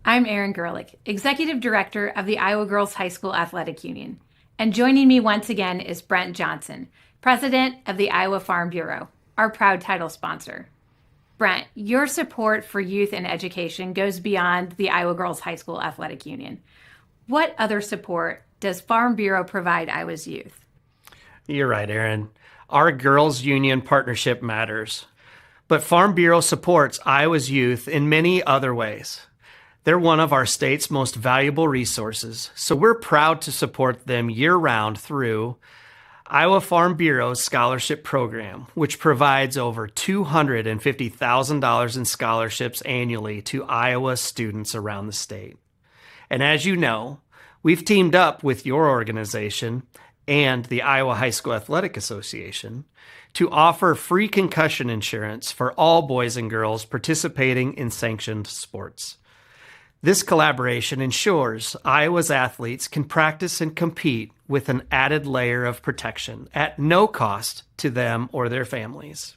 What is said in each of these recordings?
I'm Erin Gerlich, Executive Director of the Iowa Girls High School Athletic Union. And joining me once again is Brent Johnson, President of the Iowa Farm Bureau, our proud title sponsor. Brent, your support for youth and education goes beyond the Iowa Girls High School Athletic Union. What other support does Farm Bureau provide Iowa's youth? You're right, Erin. Our Girls Union partnership matters. But Farm Bureau supports Iowa's youth in many other ways. They're one of our state's most valuable resources, so we're proud to support them year-round through Iowa Farm Bureau's scholarship program, which provides over $250,000 in scholarships annually to Iowa students around the state. And as you know, we've teamed up with your organization and the Iowa High School Athletic Association to offer free concussion insurance for all boys and girls participating in sanctioned sports. This collaboration ensures Iowa's athletes can practice and compete with an added layer of protection at no cost to them or their families.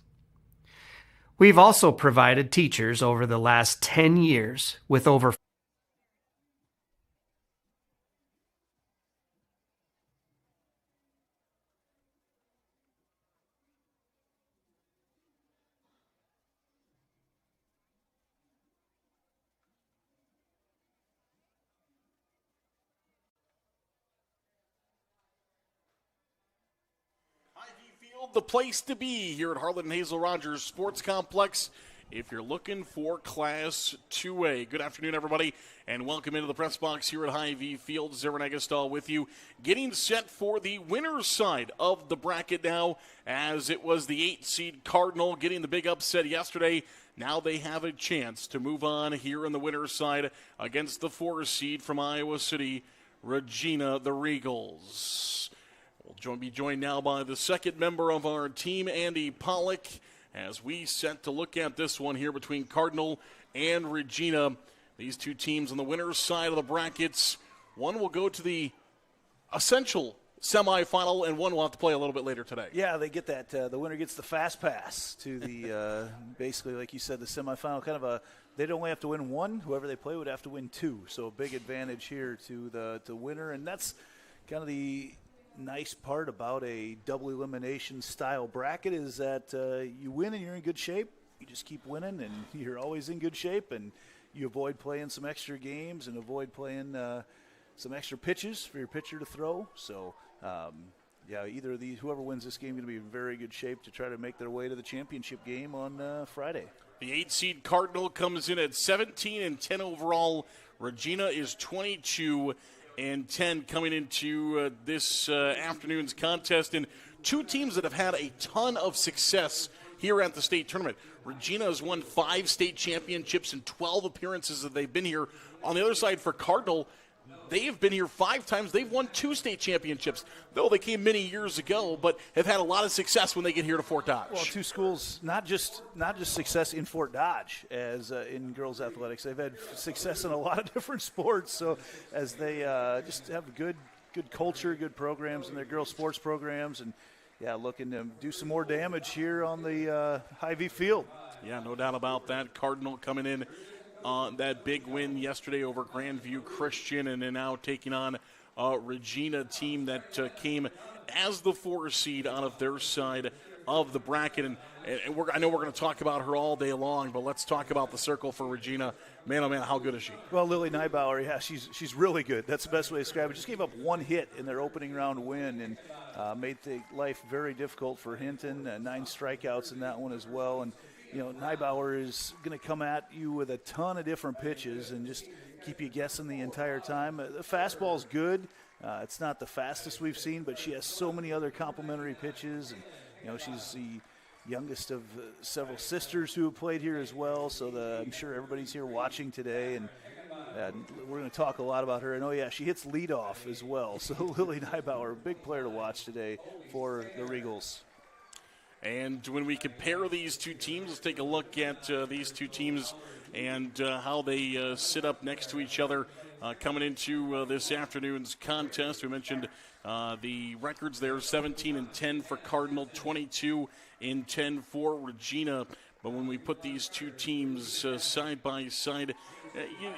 We've also provided teachers over the last 10 years with over the place to be here at Harlan and Hazel Rogers Sports Complex if you're looking for Class 2A. Good afternoon, everybody, and welcome into the press box here at Hy-Vee Field. Erin Eggestal with you, getting set for the winner's side of the bracket now, as it was the 8-seed Cardinal getting the big upset yesterday. Now they have a chance to move on here in the winner's side against the 4-seed from Iowa City, Regina, the Regals. We'll be joined now by the second member of our team, Andy Pollock, as we set to look at this one here between Cardinal and Regina. These two teams on the winner's side of the brackets. One will go to the essential semifinal, and one will have to play a little bit later today. Yeah, they get that. The winner gets the fast pass to the, basically, like you said, the semifinal. Kind of a, they'd only have to win one. Whoever they play would have to win two. So a big advantage here to the winner, and that's kind of the nice part about a double elimination style bracket is that you win and you're in good shape. You just keep winning and you're always in good shape, and you avoid playing some extra games and avoid playing some extra pitches for your pitcher to throw. So yeah, either of these, whoever wins this game, is going to be in very good shape to try to make their way to the championship game on Friday. The 8-seed Cardinal comes in at 17-10 overall. Regina is 22-10 coming into this afternoon's contest. And two teams that have had a ton of success here at the state tournament. Regina has won 5 state championships in 12 appearances that they've been here. On the other side for Cardinal, they have been here 5 times. They've won 2 state championships, though they came many years ago, but have had a lot of success when they get here to Fort Dodge. Well, two schools, not just success in Fort Dodge as in girls athletics. They've had success in a lot of different sports. So as they just have good culture, good programs in their girls sports programs, and yeah, looking to do some more damage here on the Hy-Vee field. Yeah, no doubt about that. Cardinal coming in that big win yesterday over Grandview Christian, and then now taking on Regina team that came as the 4 seed out of their side of the bracket. And I know we're going to talk about her all day long, but let's talk about the circle for Regina. Man, oh man, how good is she? Well, Lily Neibauer, yeah, she's really good. That's the best way to describe it. Just gave up 1 hit in their opening round win and made life very difficult for Hinton. 9 strikeouts in that one as well. And you know, Neibauer is going to come at you with a ton of different pitches and just keep you guessing the entire time. The fastball's good. It's not the fastest we've seen, but she has so many other complementary pitches. And, you know, she's the youngest of several sisters who have played here as well. So I'm sure everybody's here watching today, and we're going to talk a lot about her. And, oh, yeah, she hits leadoff as well. So Lily Neibauer, a big player to watch today for the Regals. And when we compare these two teams, let's take a look at these two teams and how they sit up next to each other coming into this afternoon's contest. We mentioned the records there, 17-10 for Cardinal, 22-10 for Regina. But when we put these two teams side by side,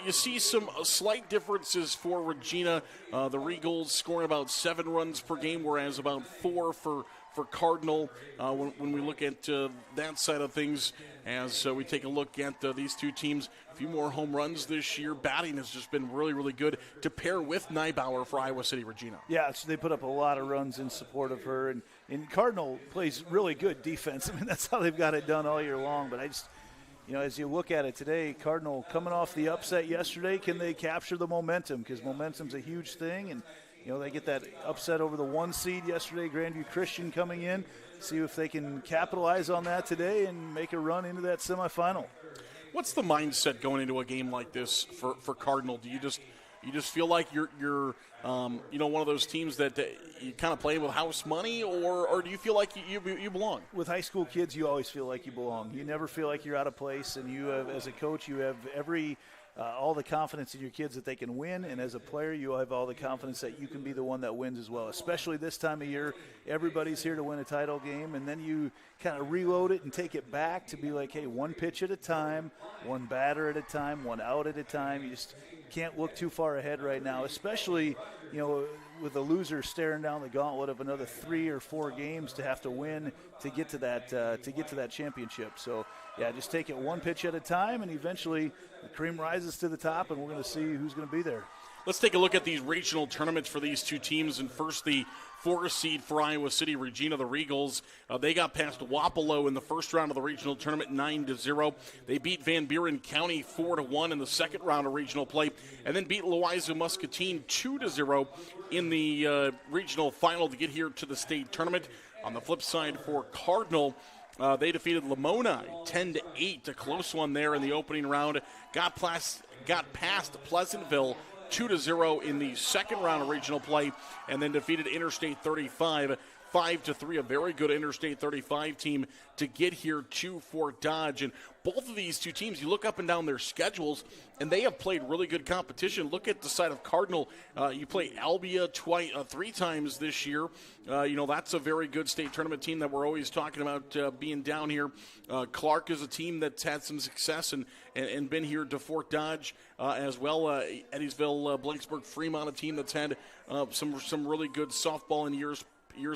You see some slight differences for Regina. The Regals scoring about 7 runs per game, whereas about 4 for Cardinal when we look at that side of things. As we take a look at these two teams, a few more home runs this year. Batting has just been really, really good to pair with Nybauer for Iowa City Regina. Yeah, so they put up a lot of runs in support of her. And Cardinal plays really good defense. I mean, that's how they've got it done all year long. But I just, as you look at it today, Cardinal coming off the upset yesterday, can they capture the momentum? Because momentum's a huge thing. And, they get that upset over the 1 seed yesterday, Grandview Christian coming in. See if they can capitalize on that today and make a run into that semifinal. What's the mindset going into a game like this for Cardinal? Do you just feel like you're one of those teams that you kind of play with house money, or do you feel like you belong? With high school kids, you always feel like you belong. You never feel like you're out of place, and you have, as a coach, you have all the confidence in your kids that they can win, and as a player, you have all the confidence that you can be the one that wins as well. Especially this time of year, everybody's here to win a title game, and then you kind of reload it and take it back to be like, hey, 1 pitch at a time, 1 batter at a time, 1 out at a time. You just can't look too far ahead right now, especially with the loser staring down the gauntlet of another 3 or 4 games to have to win to get to that championship. So yeah, just take it 1 pitch at a time, and eventually the cream rises to the top, and we're going to see who's going to be there. Let's take a look at these regional tournaments for these two teams. And first, the 4 seed for Iowa City Regina, the Regals. They got past Wapello in the first round of the regional tournament 9-0. They beat Van Buren County 4-1 in the second round of regional play, and then beat Louisa Muscatine 2-0 in the regional final to get here to the state tournament. On the flip side for Cardinal, they defeated Lamoni 10-8, a close one there in the opening round. Got past Pleasantville 2-0 in the second round of regional play, and then defeated Interstate 35 5-3, a very good Interstate 35 team to get here to Fort Dodge. And both of these two teams, you look up and down their schedules, and they have played really good competition. Look at the side of Cardinal. You play Albia 3 times this year. That's a very good state tournament team that we're always talking about being down here. Clark is a team that's had some success and been here to Fort Dodge as well. Eddiesville, Blanksburg, Fremont, a team that's had some really good softball in years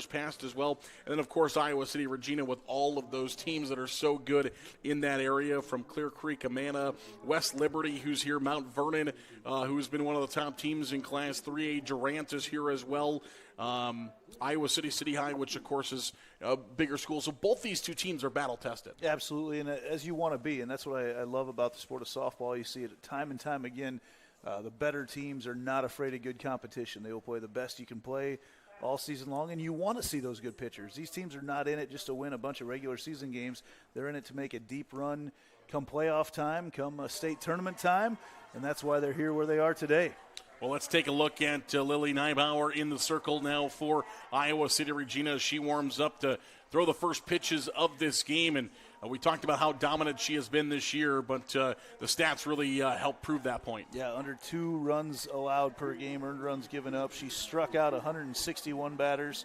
past as well. And then, of course, Iowa City Regina with all of those teams that are so good in that area, from Clear Creek, Amana, West Liberty, who's here, Mount Vernon, who's been one of the top teams in Class 3A. Durant is here as well. Iowa City, City High, which, of course, is a bigger school. So both these two teams are battle-tested. Absolutely, and as you want to be, and that's what I love about the sport of softball. You see it time and time again. The better teams are not afraid of good competition. They will play the best you can play all season long, and you want to see those good pitchers. These teams are not in it just to win a bunch of regular season games. They're in it to make a deep run come playoff time, come state tournament time, and that's why they're here where they are today. Well, let's take a look at Lily Nybauer in the circle now for Iowa City Regina. She warms up to throw the first pitches of this game, and we talked about how dominant she has been this year, but the stats really help prove that point. Yeah, under 2 runs allowed per game, earned runs given up. She struck out 161 batters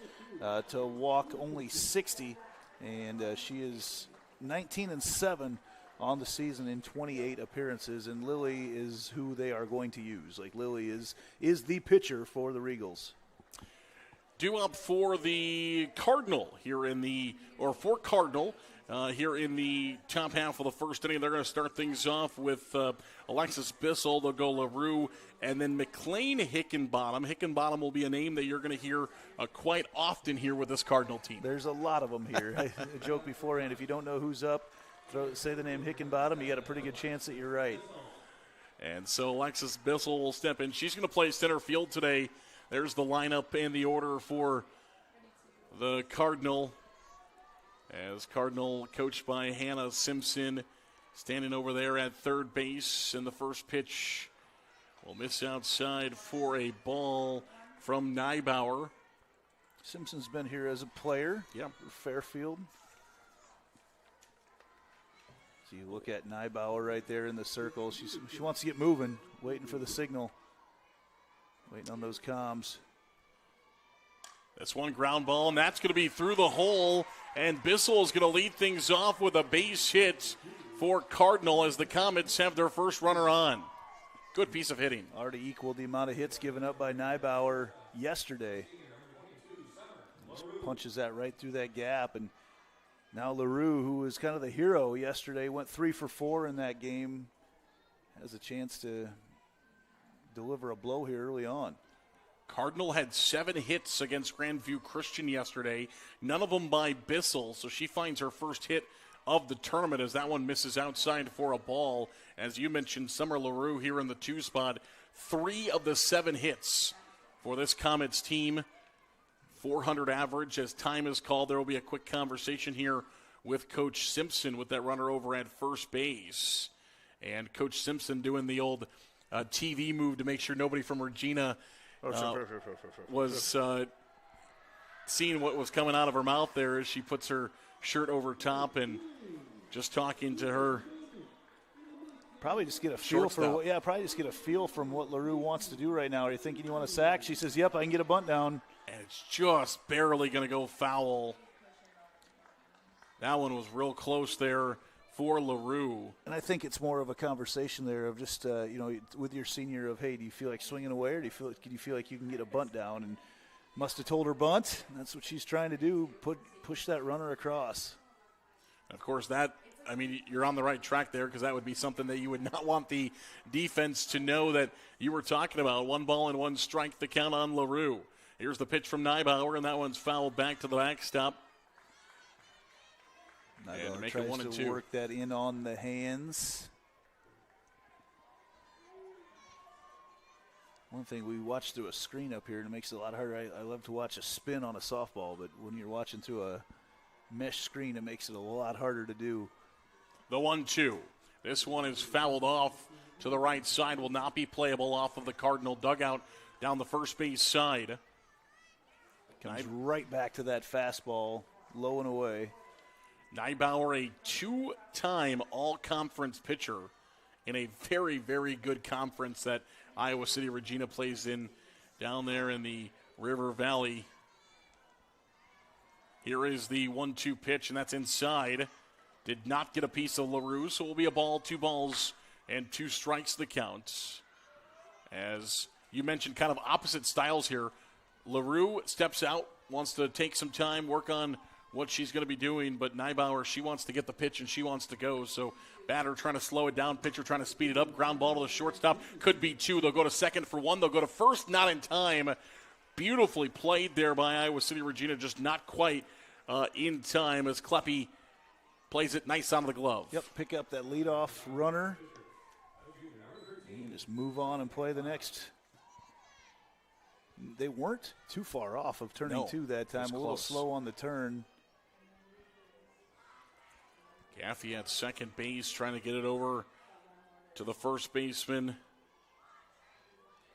to walk only 60, and she is 19-7 on the season in 28 appearances, and Lily is who they are going to use. Like, Lily is the pitcher for the Regals. Due up for the Cardinal here for Cardinal here in the top half of the first inning. They're going to start things off with Alexis Bissell. They'll go LaRue, and then McLean Hickenbottom. Hickenbottom will be a name that you're going to hear quite often here with this Cardinal team. There's a lot of them here. I joked beforehand, if you don't know who's up, say the name Hickenbottom, you got a pretty good chance that you're right. And so Alexis Bissell will step in. She's going to play center field today. There's the lineup and the order for the Cardinal. As Cardinal, coached by Hannah Simpson, standing over there at third base. And the first pitch will miss outside for a ball from Nybauer. Simpson's been here as a player for Fairfield. So you look at Nybauer right there in the circle. She wants to get moving, waiting for the signal. Waiting on those comms. That's one ground ball, and that's going to be through the hole. And Bissell is going to lead things off with a base hit for Cardinal as the Comets have their first runner on. Good piece of hitting. Already equaled the amount of hits given up by Neibauer yesterday. Just punches that right through that gap. And now LaRue, who was kind of the hero yesterday, went 3 for 4 in that game, has a chance to deliver a blow here early on. Cardinal had 7 hits against Grandview Christian yesterday, none of them by Bissell, so she finds her first hit of the tournament as that one misses outside for a ball. As you mentioned, Summer LaRue here in the 2 spot. 3 of the 7 hits for this Comets team. 400 average. As time is called, there will be a quick conversation here with Coach Simpson with that runner over at first base. And Coach Simpson doing the old TV move to make sure nobody from Regina was seeing what was coming out of her mouth there as she puts her shirt over top and just talking to her. Probably just get a feel probably just get a feel from what LaRue wants to do right now. Are you thinking you want a sack? She says, yep, I can get a bunt down. And it's just barely going to go foul. That one was real close there for LaRue. And I think it's more of a conversation there of just, with your senior of, hey, do you feel like swinging away, or do you feel like you can get a bunt down? And must have told her bunt. That's what she's trying to do, push that runner across. Of course, you're on the right track there, because that would be something that you would not want the defense to know that you were talking about. 1 ball and 1 strike, the count on LaRue. Here's the pitch from Neibauer, and that one's fouled back to the backstop. Neibauer tries 1 and 2. Work that in on the hands. One thing, we watch through a screen up here, and it makes it a lot harder. I love to watch a spin on a softball, but when you're watching through a mesh screen, it makes it a lot harder to do. The 1-2. This one is fouled off to the right side, will not be playable off of the Cardinal dugout down the first base side. Comes right back to that fastball, low and away. Neibauer, a 2-time all-conference pitcher in a very, very good conference that Iowa City Regina plays in down there in the River Valley. Here is the 1-2 pitch, and that's inside. Did not get a piece of LaRue, so it will be a ball, 2 balls, and 2 strikes the count. As you mentioned, kind of opposite styles here. LaRue steps out, wants to take some time, work on what she's going to be doing, but Neibauer, she wants to get the pitch and she wants to go. So batter trying to slow it down, pitcher trying to speed it up. Ground ball to the shortstop, could be 2. They'll go to second for 1. They'll go to first, not in time. Beautifully played there by Iowa City Regina, just not quite in time as Kleppe plays it nice out of the glove. Yep, pick up that leadoff runner. And just move on and play the next. They weren't too far off of turning 2 that time. A little slow on the turn. Gaffey at second base trying to get it over to the first baseman.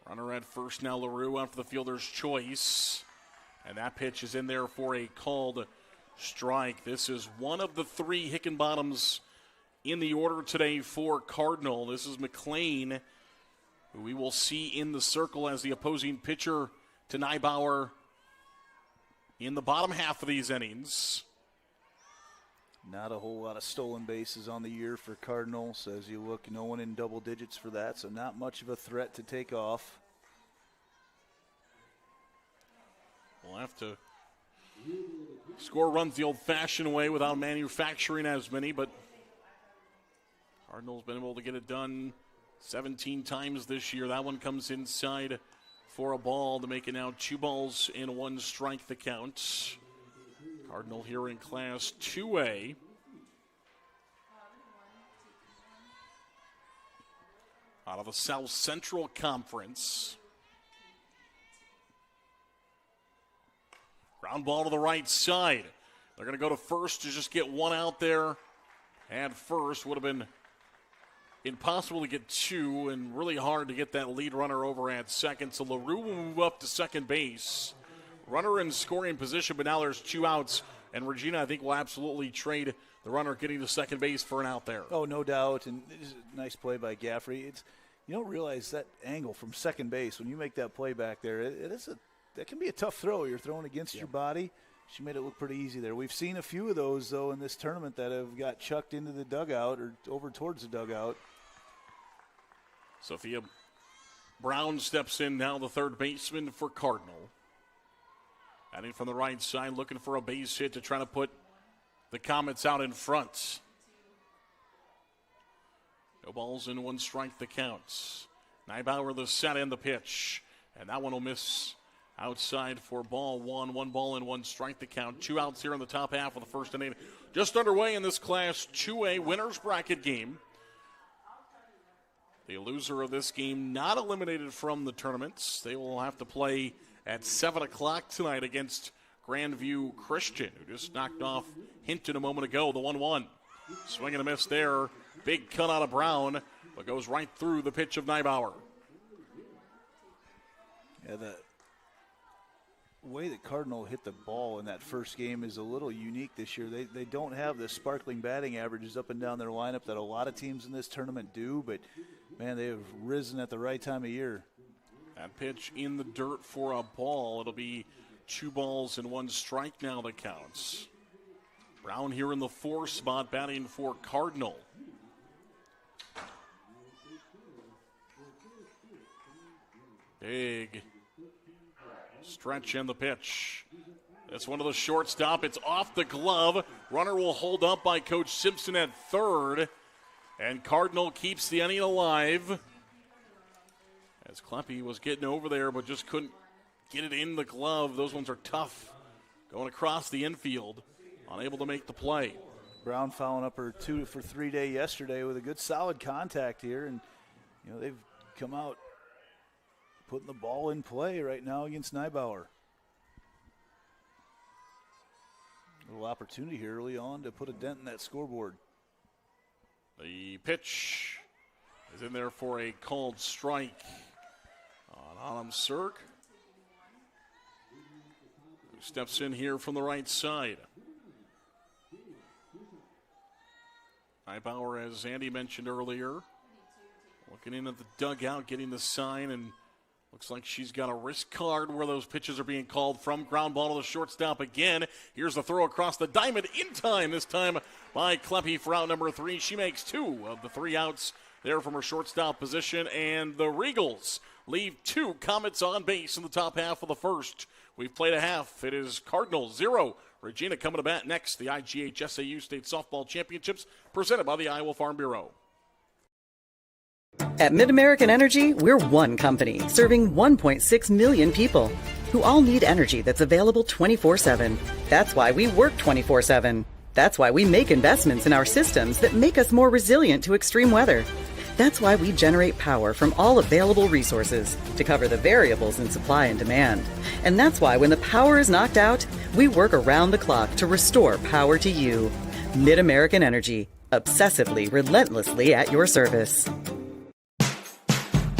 Runner at first now, LaRue after the fielder's choice. And that pitch is in there for a called strike. This is one of the 3 Hickenbottoms in the order today for Cardinal. This is McLean, who we will see in the circle as the opposing pitcher to Neibauer in the bottom half of these innings. Not a whole lot of stolen bases on the year for Cardinals. As you look, no one in double digits for that, so not much of a threat to take off. We'll have to score runs the old-fashioned way without manufacturing as many, but Cardinals been able to get it done 17 times this year. That one comes inside for a ball to make it now 2 balls and 1 strike the count. Cardinal here in Class 2A. Out of the South Central Conference. Ground ball to the right side. They're going to go to first to just get 1 out there. And first would have been impossible to get 2 and really hard to get that lead runner over at second. So LaRue will move up to second base. Runner in scoring position, but now there's 2 outs. And Regina, I think, will absolutely trade the runner getting to second base for an out there. Oh, no doubt. And it is a nice play by Gaffrey. You don't realize that angle from second base when you make that play back there. That can be a tough throw. You're throwing against your body. She made it look pretty easy there. We've seen a few of those, though, in this tournament that have got chucked into the dugout or over towards the dugout. Sophia Brown steps in now, the third baseman for Cardinal. Batting from the right side, looking for a base hit to try to put the Comets out in front. No balls and 1 strike the counts. Neibauer the set and the pitch. And that one will miss outside for ball 1. 1 ball and 1 strike the count. 2 outs here in the top half of the first inning. Just underway in this Class 2A winners bracket game. The loser of this game not eliminated from the tournaments. They will have to play at 7 o'clock tonight against Grandview Christian, who just knocked off Hinton a moment ago, the 1-1. Swing and a miss there. Big cut out of Brown, but goes right through the pitch of Neibauer. Yeah, the way that Cardinal hit the ball in that first game is a little unique this year. They don't have the sparkling batting averages up and down their lineup that a lot of teams in this tournament do, but, man, they have risen at the right time of year. That pitch in the dirt for a ball. It'll be 2 balls and 1 strike now that counts. Brown here in the 4 spot, batting for Cardinal. Big stretch and the pitch. That's one of the shortstop. It's off the glove. Runner will hold up by Coach Simpson at third. And Cardinal keeps the inning alive. As Kleppe was getting over there, but just couldn't get it in the glove. Those ones are tough. Going across the infield. Unable to make the play. Brown following up her 2-for-3 day yesterday with a good solid contact here. And, they've come out putting the ball in play right now against Neibauer. A little opportunity here early on to put a dent in that scoreboard. The pitch is in there for a called strike on Adam Sirk, who steps in here from the right side. Neibauer, as Andy mentioned earlier, looking in at the dugout, getting the sign, and looks like she's got a wrist card where those pitches are being called from. Ground ball to the shortstop again. Here's the throw across the diamond in time, this time by Kleppe for out number 3. She makes 2 of the 3 outs there from her shortstop position, and the Regals leave 2 Comets on base in the top half of the first. We've played a half. It is Cardinal 0. Regina coming to bat next. The IGHSAU State Softball Championships presented by the Iowa Farm Bureau. At MidAmerican Energy, we're one company serving 1.6 million people who all need energy that's available 24/7. That's why we work 24/7. That's why we make investments in our systems that make us more resilient to extreme weather. That's why we generate power from all available resources to cover the variables in supply and demand. And that's why when the power is knocked out, we work around the clock to restore power to you. MidAmerican Energy, obsessively, relentlessly at your service.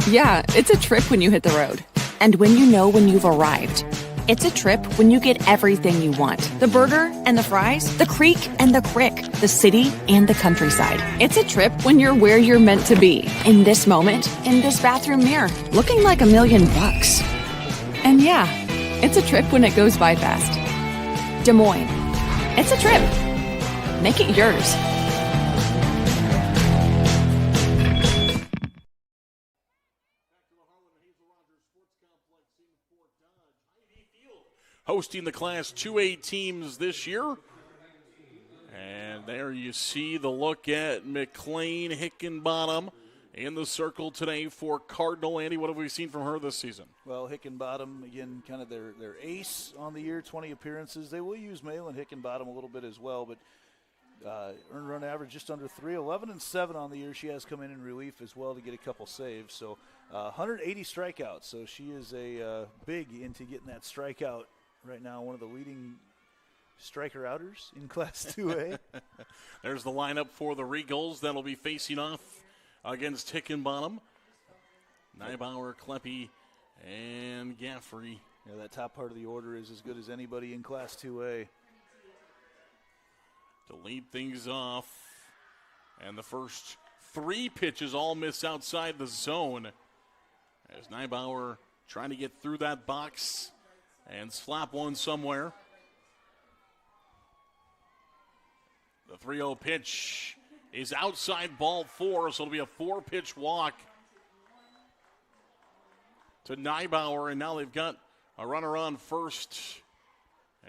Yeah, it's a trip when you hit the road. And when you know when you've arrived. It's a trip when you get everything you want. The burger and the fries, the creek and the crick, the city and the countryside. It's a trip when you're where you're meant to be. In this moment, in this bathroom mirror, looking like $1 million. And yeah, it's a trip when it goes by fast. Des Moines. It's a trip. Make it yours. Hosting the Class 2A teams this year. And there you see the look at McLean Hickenbottom in the circle today for Cardinal. Andy, what have we seen from her this season? Well, Hickenbottom, again, kind of their ace on the year, 20 appearances. They will use Malin Hickenbottom a little bit as well, but earned run average just under 3, 11-7 on the year. She has come in relief as well to get a couple saves. So 180 strikeouts. So she is a big into getting that strikeout right now, one of the leading striker-outers in Class 2A. There's the lineup for the Regals that'll be facing off against Hickenbottom. Neibauer, Kleppe, and Gaffrey. Yeah, that top part of the order is as good as anybody in Class 2A. To lead things off, and the first 3 pitches all miss outside the zone as Neibauer trying to get through that box and slap one somewhere. The 3-0 pitch is outside ball 4, so it'll be a 4-pitch walk. to Neibauer, and now they've got a runner on first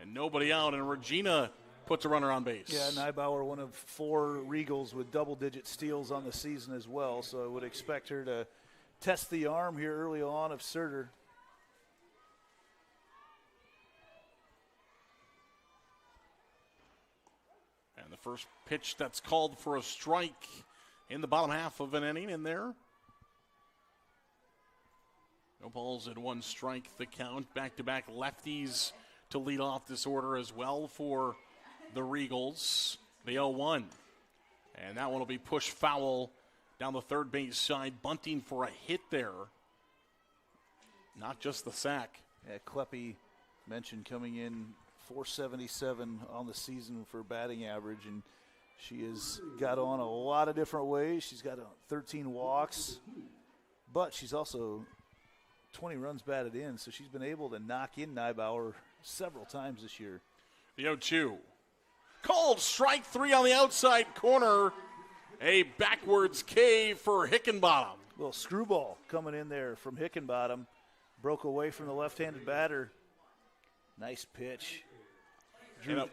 and nobody out, and Regina puts a runner on base. Yeah, Neibauer, one of 4 Regals with double-digit steals on the season as well, so I would expect her to test the arm here early on of Surter. And the first pitch that's called for a strike in the bottom half of an inning in there. No balls and 1 strike the count. Back-to-back lefties to lead off this order as well for the Regals. The 0-1. And that one will be pushed foul down the third base side. Bunting for a hit there. Not just the sack. Yeah, Kleppe mentioned coming in .477 on the season for batting average, and she has got on a lot of different ways. She's got 13 walks, but she's also 20 runs batted in, so she's been able to knock in Neibauer several times this year. The 0-2. Called strike 3 on the outside corner. A backwards K for Hickenbottom. Little screwball coming in there from Hickenbottom. Broke away from the left-handed batter. Nice pitch.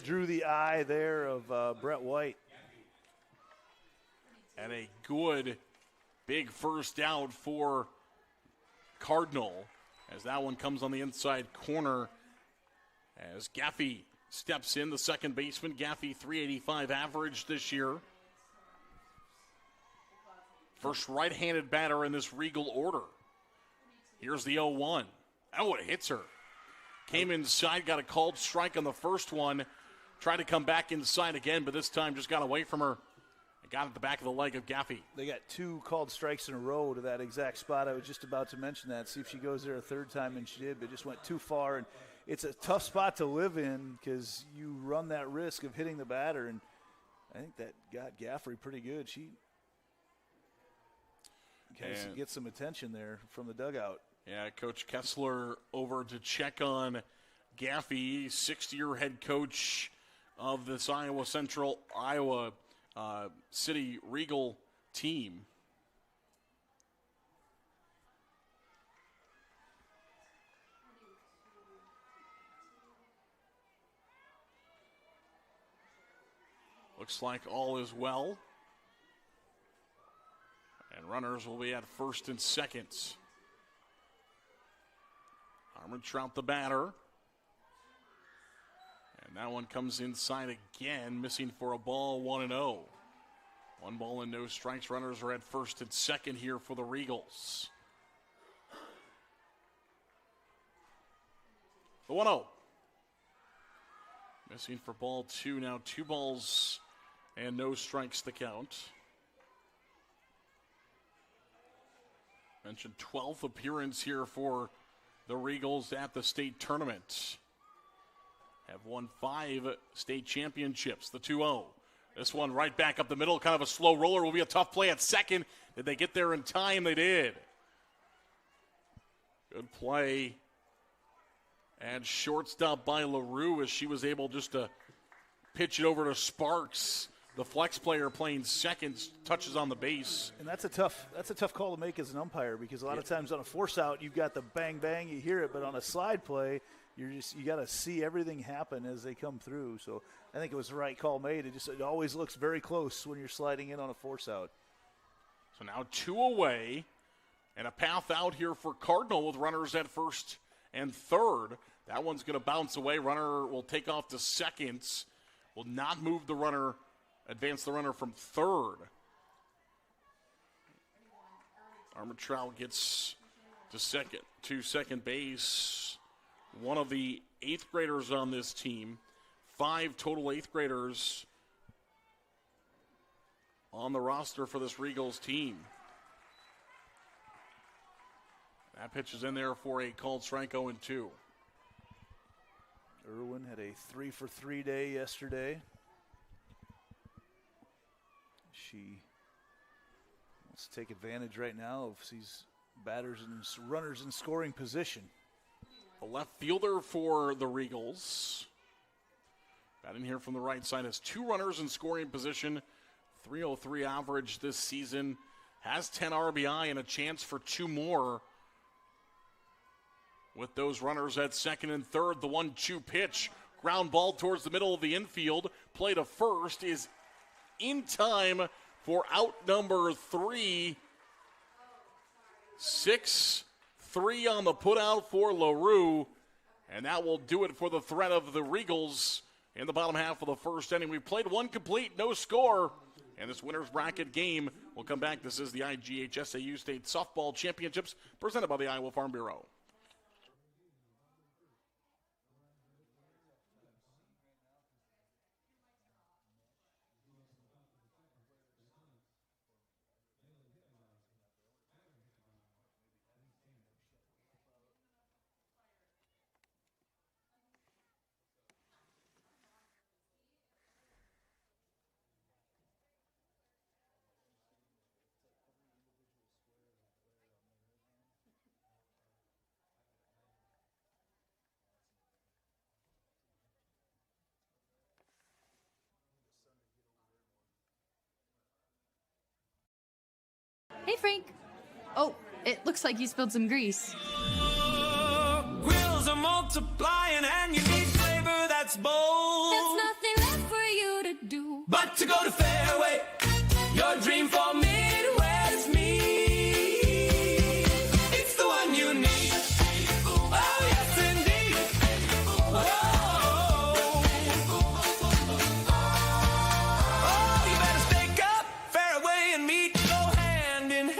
Drew the eye there of Brett White. And a good big first out for Cardinal as that one comes on the inside corner as Gaffey steps in, the second baseman. Gaffey, .385 average this year. First right-handed batter in this Regal order. Here's the 0-1. Oh, it hits her. Came inside, got a called strike on the first one. Tried to come back inside again, but this time just got away from her. And got at the back of the leg of Gaffey. They got 2 called strikes in a row to that exact spot. I was just about to mention that, see if she goes there a third time, and she did, but just went too far. And it's a tough spot to live in because you run that risk of hitting the batter, and I think that got Gaffey pretty good. She gets some attention there from the dugout. Yeah, Coach Kessler over to check on Gaffey, 6th-year head coach of this Iowa City Regal team. Looks like all is well. And runners will be at first and second. Armentrout the batter. And that one comes inside again, missing for a ball, 1-0. 1 ball and no strikes. Runners are at first and second here for the Regals. The 1-0. Missing for ball 2. Now 2 balls and no strikes to count. Mentioned 12th appearance here for the Regals at the state tournament. Have won 5 state championships. The 2-0. This one right back up the middle, kind of a slow roller. Will be a tough play at second. Did they get there in time? They did. Good play. And shortstop by LaRue as she was able just to pitch it over to Sparks. The flex player playing second, touches on the base. And that's a tough call to make as an umpire because a lot of times on a force out, you've got the bang, bang, you hear it. But on a slide play, you got to see everything happen as they come through. So I think it was the right call made. It always looks very close when you're sliding in on a force out. So now 2 away and a path out here for Cardinal with runners at first and third. That one's going to bounce away. Runner will take off to second. Will not move the runner, advance the runner from third. Armentrout gets to second base. One of the 8th graders on this team. 5 total 8th graders on the roster for this Regals team. That pitch is in there for a called strike 0-2. Irwin had a 3-for-3 day yesterday. She wants to take advantage right now of these batters and runners in scoring position. The left fielder for the Regals. Batting here from the right side has 2 runners in scoring position. .303 average this season. Has 10 RBI and a chance for 2 more. with those runners at second and third. The 1-2 pitch. Ground ball towards the middle of the infield. Play to first is in time for out number 3. 6-3 on the putout for LaRue. And that will do it for the threat of the Regals in the bottom half of the first inning. We played one complete, no score. And this winner's bracket game will come back. This is the IGHSAU State Softball Championships presented by the Iowa Farm Bureau. Hey, Frank. Oh, it looks like you spilled some grease. Grills are multiplying and you need flavor that's bold. There's nothing left for you to do but to go to Fairway, your dream for Midwest meat. It's the one you need. Oh, yes, indeed. Oh, you better stake up. Fairway and meat go hand in hand.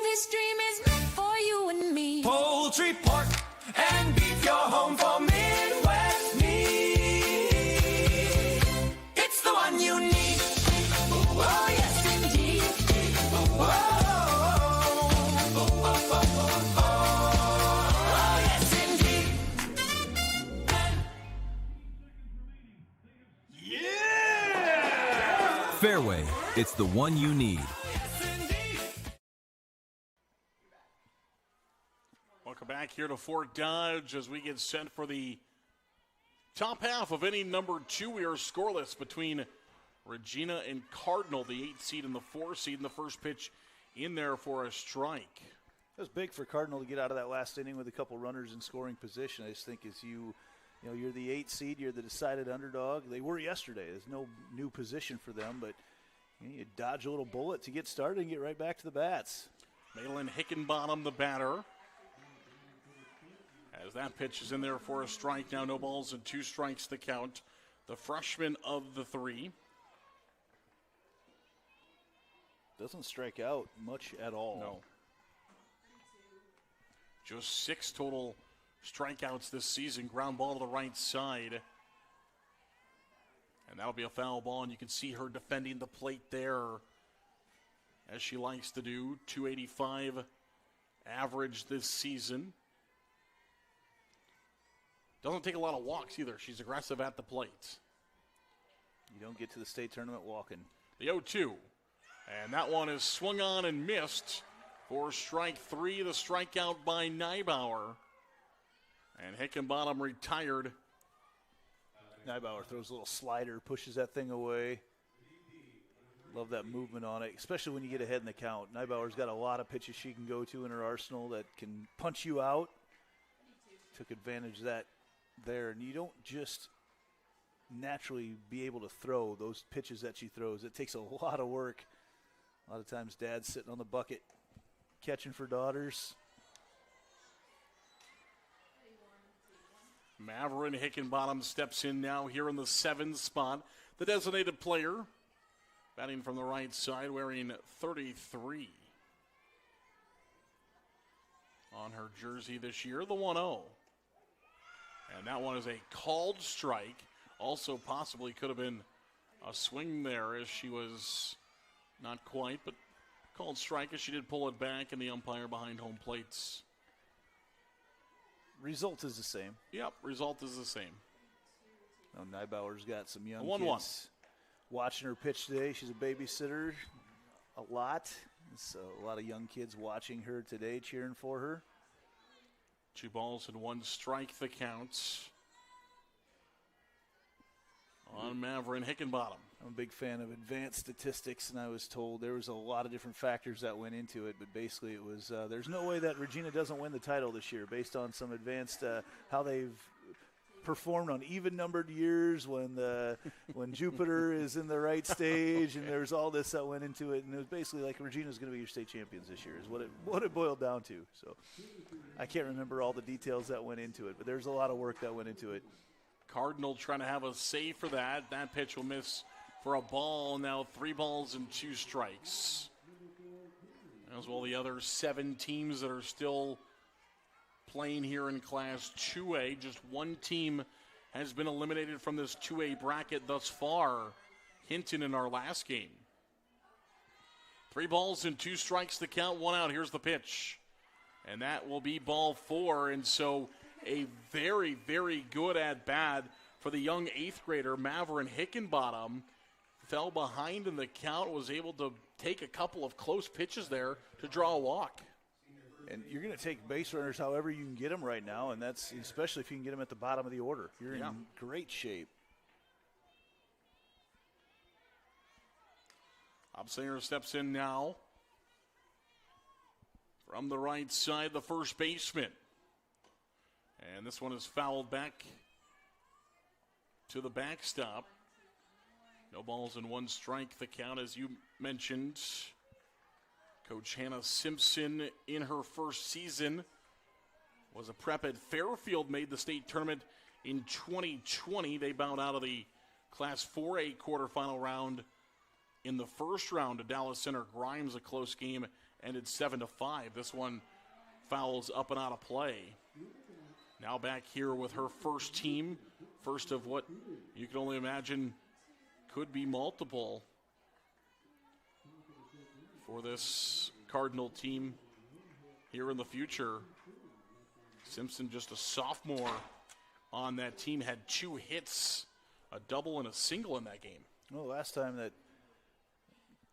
This dream is meant for you and me. Poultry, pork, and beef, your home for Midwest meat. It's the one you need. Oh, yes, indeed. Oh, yes, indeed. Fairway, it's the one you need. Welcome back here to Fort Dodge as we get set for the top half of inning number 2. We are scoreless between Regina and Cardinal, the 8 seed and the 4 seed, and the first pitch in there for a strike. It was big for Cardinal to get out of that last inning with a couple runners in scoring position. I just think as you're the 8 seed, you're the decided underdog. They were yesterday. There's no new position for them, but you dodge a little bullet to get started and get right back to the bats. Malin Hickenbottom, the batter. As that pitch is in there for a strike. Now no balls and 2 strikes to count. The freshman of the 3. Doesn't strike out much at all. No. Just 6 total strikeouts this season. Ground ball to the right side. And that'll be a foul ball, and you can see her defending the plate there, as she likes to do. 285 average this season. Doesn't take a lot of walks either. She's aggressive at the plate. You don't get to the state tournament walking. The 0-2. And that one is swung on and missed for strike 3. The strikeout by Neibauer. And Hickenbottom retired. Neibauer throws a little slider, pushes that thing away. Love that movement on it, especially when you get ahead in the count. Neibauer's got a lot of pitches she can go to in her arsenal that can punch you out. Took advantage of that there. And you don't just naturally be able to throw those pitches that she throws. It takes a lot of work. A lot of times dad's sitting on the bucket catching for daughters. Maverick Hickenbottom steps in now here in the 7th spot. The designated player, batting from the right side, wearing 33 on her jersey this year, the 1-0. And that one is a called strike. Also possibly could have been a swing there, as she was not quite, but called strike as she did pull it back, and the umpire behind home plates. Result is the same. Yep, result is the same. Now, Neibauer's got some young 1-1. kids watching her pitch today. She's a babysitter a lot. So a lot of young kids watching her today, cheering for her. 2 balls and 1 strike the counts. on Maverick Hickenbottom. I'm a big fan of advanced statistics, and I was told there was a lot of different factors that went into it, but basically it was there's no way that Regina doesn't win the title this year based on some advanced how they've performed on even-numbered years when Jupiter is in the right stage, and there's all this that went into it, and it was basically like Regina's going to be your state champions this year is what it boiled down to. So I can't remember all the details that went into it, but there's a lot of work that went into it. Cardinal trying to have a save for that. That pitch will miss for a ball. Now 3 balls and 2 strikes. As well, the other 7 teams that are still playing here in Class 2A. Just one team has been eliminated from this 2A bracket thus far. Hinton in our last game. 3 balls and 2 strikes to count, 1 out. Here's the pitch. And that will be ball 4. And so a very, very good at-bat for the young 8th grader, Maverick Hickenbottom. Fell behind in the count, was able to take a couple of close pitches there to draw a walk. And you're going to take base runners however you can get them right now, and that's especially if you can get them at the bottom of the order. You're in great shape. Upsinger steps in now. From the right side, the first baseman. And this one is fouled back to the backstop. No balls and 1 strike, the count, as you mentioned. Coach Hannah Simpson, in her first season, was a prep at Fairfield, made the state tournament in 2020. They bowed out of the Class 4A quarterfinal round in the first round to Dallas Center Grimes. A close game, ended 7-5. This one fouls up and out of play. Now back here with her first team, first of what you can only imagine could be multiple for this Cardinal team here in the future. Simpson, just a sophomore on that team, had 2 hits, a double and a single in that game. Well, last time that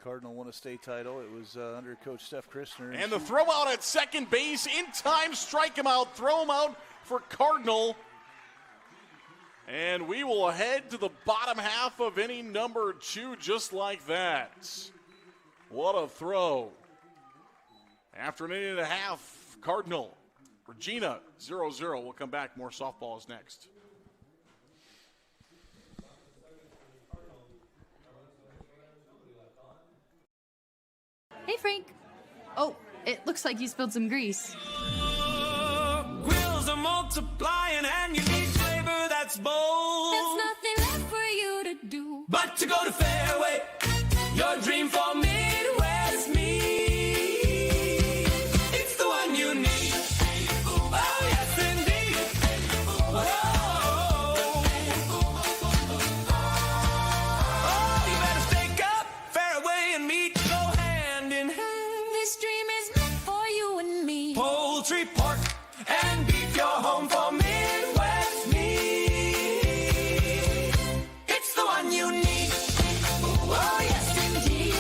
Cardinal won a state title, it was under Coach Steph Christner. And the throw out at second base, in time, strike him out, throw him out for Cardinal. And we will head to the bottom half of inning number 2 just like that. What a throw. After an inning and a half, Cardinal, Regina 0-0. We'll come back. More softball is next. Hey, Frank. Oh, it looks like you spilled some grease. Grills are multiplying and you need flavor that's bold. There's nothing left for you to do But to go to Fairway, your dream for Midwest meat. It's the one you need. Oh, yes, indeed. Oh, you better stake up. Fairway and meat go hand in hand. This dream is meant for you and me. Poultry, pork, and beef, your home for Midwest meat. It's the one you need. Oh, yes, indeed.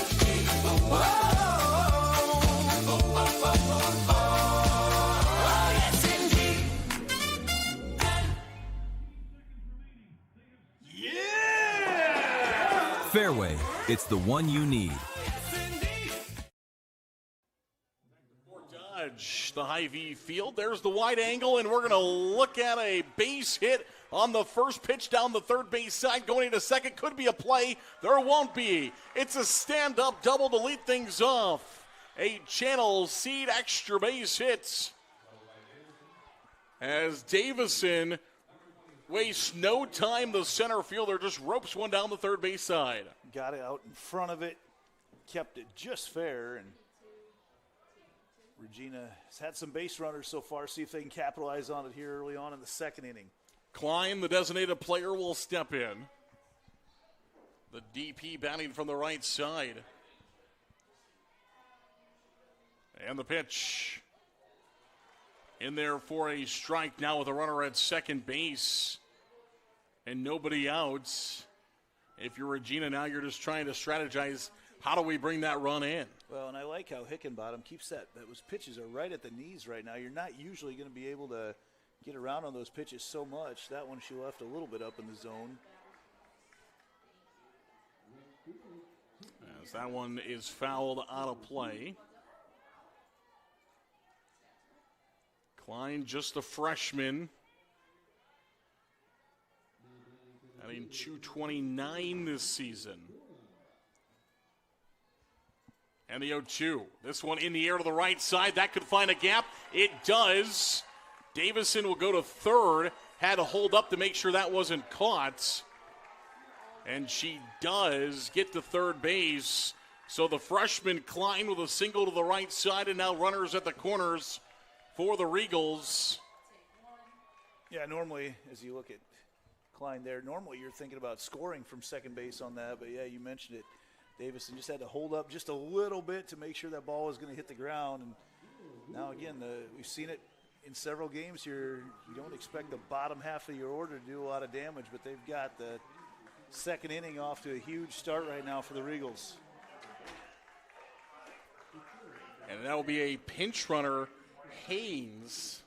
Oh, yes, indeed. Fairway, it's the one you need. Dodge the Hy-Vee field. There's the wide angle, and we're going to look at a base hit on the first pitch down the third base side. Going into second, could be a play. There won't be. It's a stand-up double to lead things off. A Channel Seed extra base hit as Davison wastes no time. The center fielder just ropes one down the third base side. Got it out in front of it, kept it just fair, and Regina has had some base runners so far. See if they can capitalize on it here early on in the second inning. Klein, the designated player, will step in. The DP batting from the right side. And the pitch. In there for a strike now with a runner at second base. And nobody out. If you're Regina now, you're just trying to strategize, how do we bring that run in? Well, and I like how Hickenbottom keeps those pitches are right at the knees right now. You're not usually going to be able to get around on those pitches so much. That one she left a little bit up in the zone. As that one is fouled out of play. Klein, just a freshman. Adding 229 this season. And the 0-2. This one in the air to the right side. That could find a gap. It does. Davison will go to third. Had to hold up to make sure that wasn't caught. And she does get to third base. So the freshman Klein with a single to the right side, and now runners at the corners for the Regals. Yeah, normally, as you look at Klein there, normally you're thinking about scoring from second base on that, but yeah, you mentioned it. Davison just had to hold up just a little bit to make sure that ball was going to hit the ground. And now, again, we've seen it in several games here. You don't expect the bottom half of your order to do a lot of damage, but they've got the second inning off to a huge start right now for the Regals. And that will be a pinch runner, Haynes,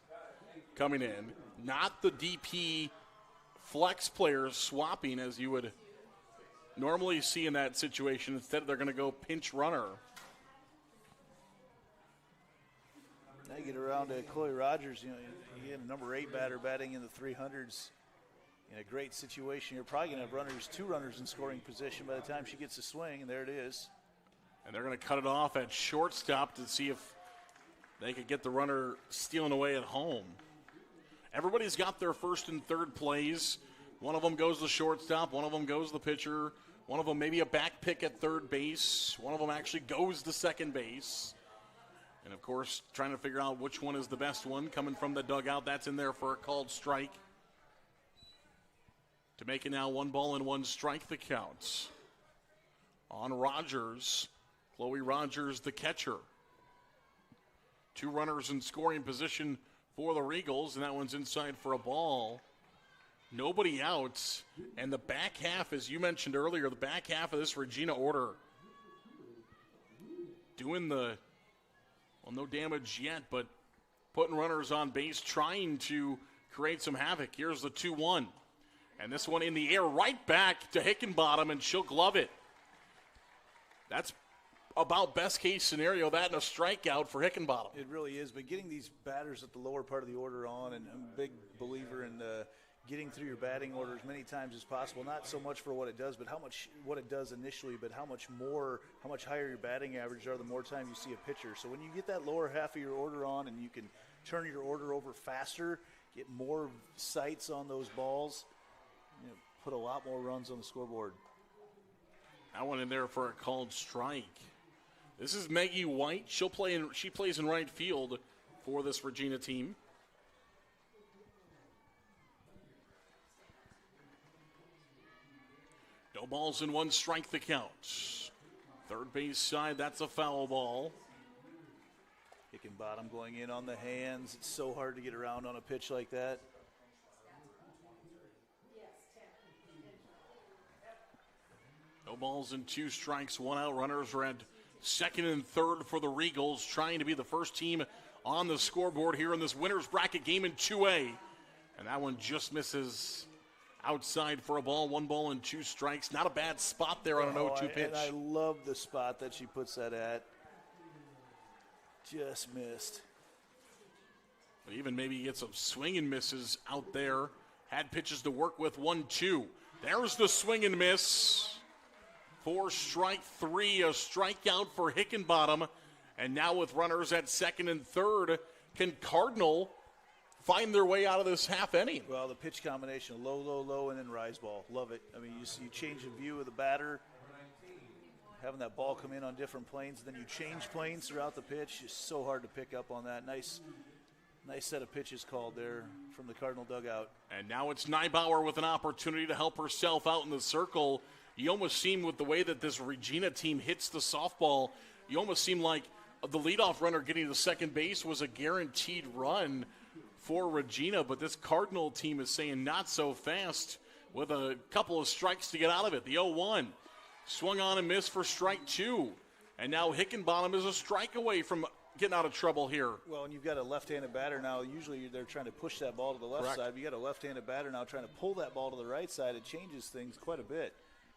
coming in. Not the DP flex players swapping as you would normally see in that situation. Instead, they're going to go pinch runner. Now you get around to Chloe Rogers. You know, you had a number 8 batter batting in the 300s in a great situation. You're probably going to have two runners in scoring position by the time she gets a swing, and there it is. And they're going to cut it off at shortstop to see if they could get the runner stealing away at home. Everybody's got their first and third plays. One of them goes to shortstop. One of them goes to the pitcher. One of them maybe a back pick at third base. One of them actually goes to second base. And, of course, trying to figure out which one is the best one. Coming from the dugout, that's in there for a called strike. To make it now 1-1 strike the count. On Rogers, Chloe Rogers, the catcher. 2 runners in scoring position for the Regals, and that one's inside for a ball. Nobody out. And the back half, as you mentioned earlier, the back half of this Regina order doing the, well, no damage yet, but putting runners on base, trying to create some havoc. Here's the 2-1. And this one in the air, right back to Hickenbottom, and she'll glove it. That's about best case scenario, that and a strikeout for Hickenbottom. It really is, but getting these batters at the lower part of the order on, and I'm a big believer in getting through your batting order as many times as possible, not so much for what it does, but what it does initially, but how much higher your batting average are the more time you see a pitcher. So when you get that lower half of your order on and you can turn your order over faster, get more sights on those balls, you know, put a lot more runs on the scoreboard. That one in there for a called strike. This is Maggie White. She plays in right field for this Regina team. No balls in 1 strike the count. Third base side, that's a foul ball. Hickenbottom going in on the hands. It's so hard to get around on a pitch like that. No balls and 2 strikes, 1 out. Runners are at second and third for the Regals, trying to be the first team on the scoreboard here in this winner's bracket game in 2A. And that one just misses outside for a ball. 1 ball and 2 strikes. Not a bad spot there on an 0-2 pitch. And I love the spot that she puts that at. Just missed. But even maybe get some swing and misses out there. Had pitches to work with. 1-2. There's the swing and miss. For strike 3, a strikeout for Hickenbottom. And now with runners at second and third, can Cardinal find their way out of this half inning? Well, the pitch combination, low, low, low, and then rise ball. Love it. I mean, you change the view of the batter, having that ball come in on different planes, then you change planes throughout the pitch. It's so hard to pick up on that. Nice set of pitches called there from the Cardinal dugout. And now it's Neibauer with an opportunity to help herself out in the circle. You almost seem, with the way that this Regina team hits the softball, you almost seem like the leadoff runner getting to second base was a guaranteed run for Regina, but this Cardinal team is saying not so fast with a couple of strikes to get out of it. The 0-1 swung on and missed for strike 2. And now Hickenbottom is a strike away from getting out of trouble here. Well, and you've got a left-handed batter now. Usually they're trying to push that ball to the left side. But you got a left-handed batter now trying to pull that ball to the right side. It changes things quite a bit.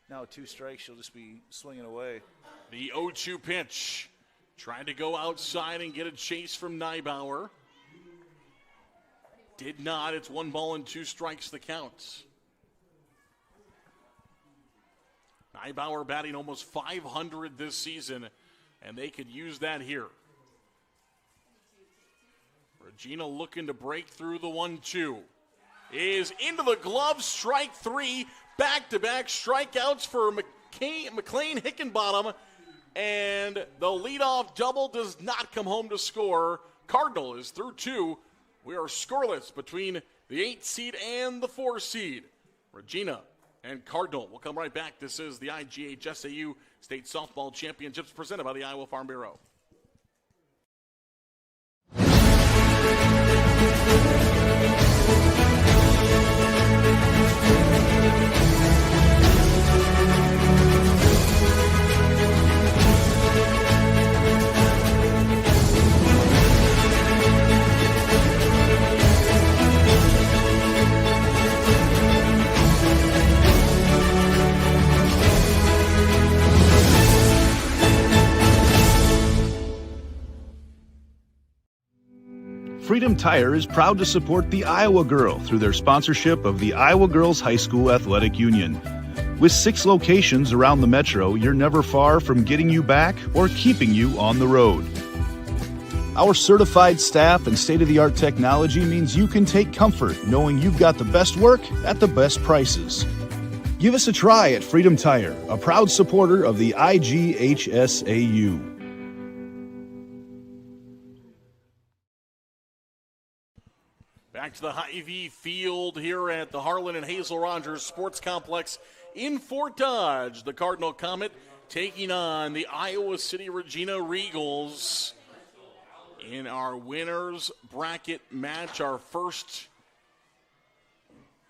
now 2 strikes, she'll just be swinging away. The 0-2 pitch. Trying to go outside and get a chase from Neibauer. Did not. It's 1 ball and 2 strikes the count. Neibauer batting almost 500 this season, and they could use that here. Regina looking to break through the 1-2. Is into the glove, strike 3. Back-to-back strikeouts for McLean Hickenbottom. And the leadoff double does not come home to score. Cardinal is through 2. We are scoreless between the 8 seed and the 4 seed. Regina and Cardinal. We'll come right back. This is the IGHSAU State Softball Championships presented by the Iowa Farm Bureau. Freedom Tire is proud to support the Iowa Girl through their sponsorship of the Iowa Girls High School Athletic Union. With 6 locations around the metro, you're never far from getting you back or keeping you on the road. Our certified staff and state-of-the-art technology means you can take comfort knowing you've got the best work at the best prices. Give us a try at Freedom Tire, a proud supporter of the IGHSAU. Back to the Hy-Vee field here at the Harlan and Hazel Rogers Sports Complex in Fort Dodge. The Cardinal Comet taking on the Iowa City Regina Regals in our winners bracket match, our first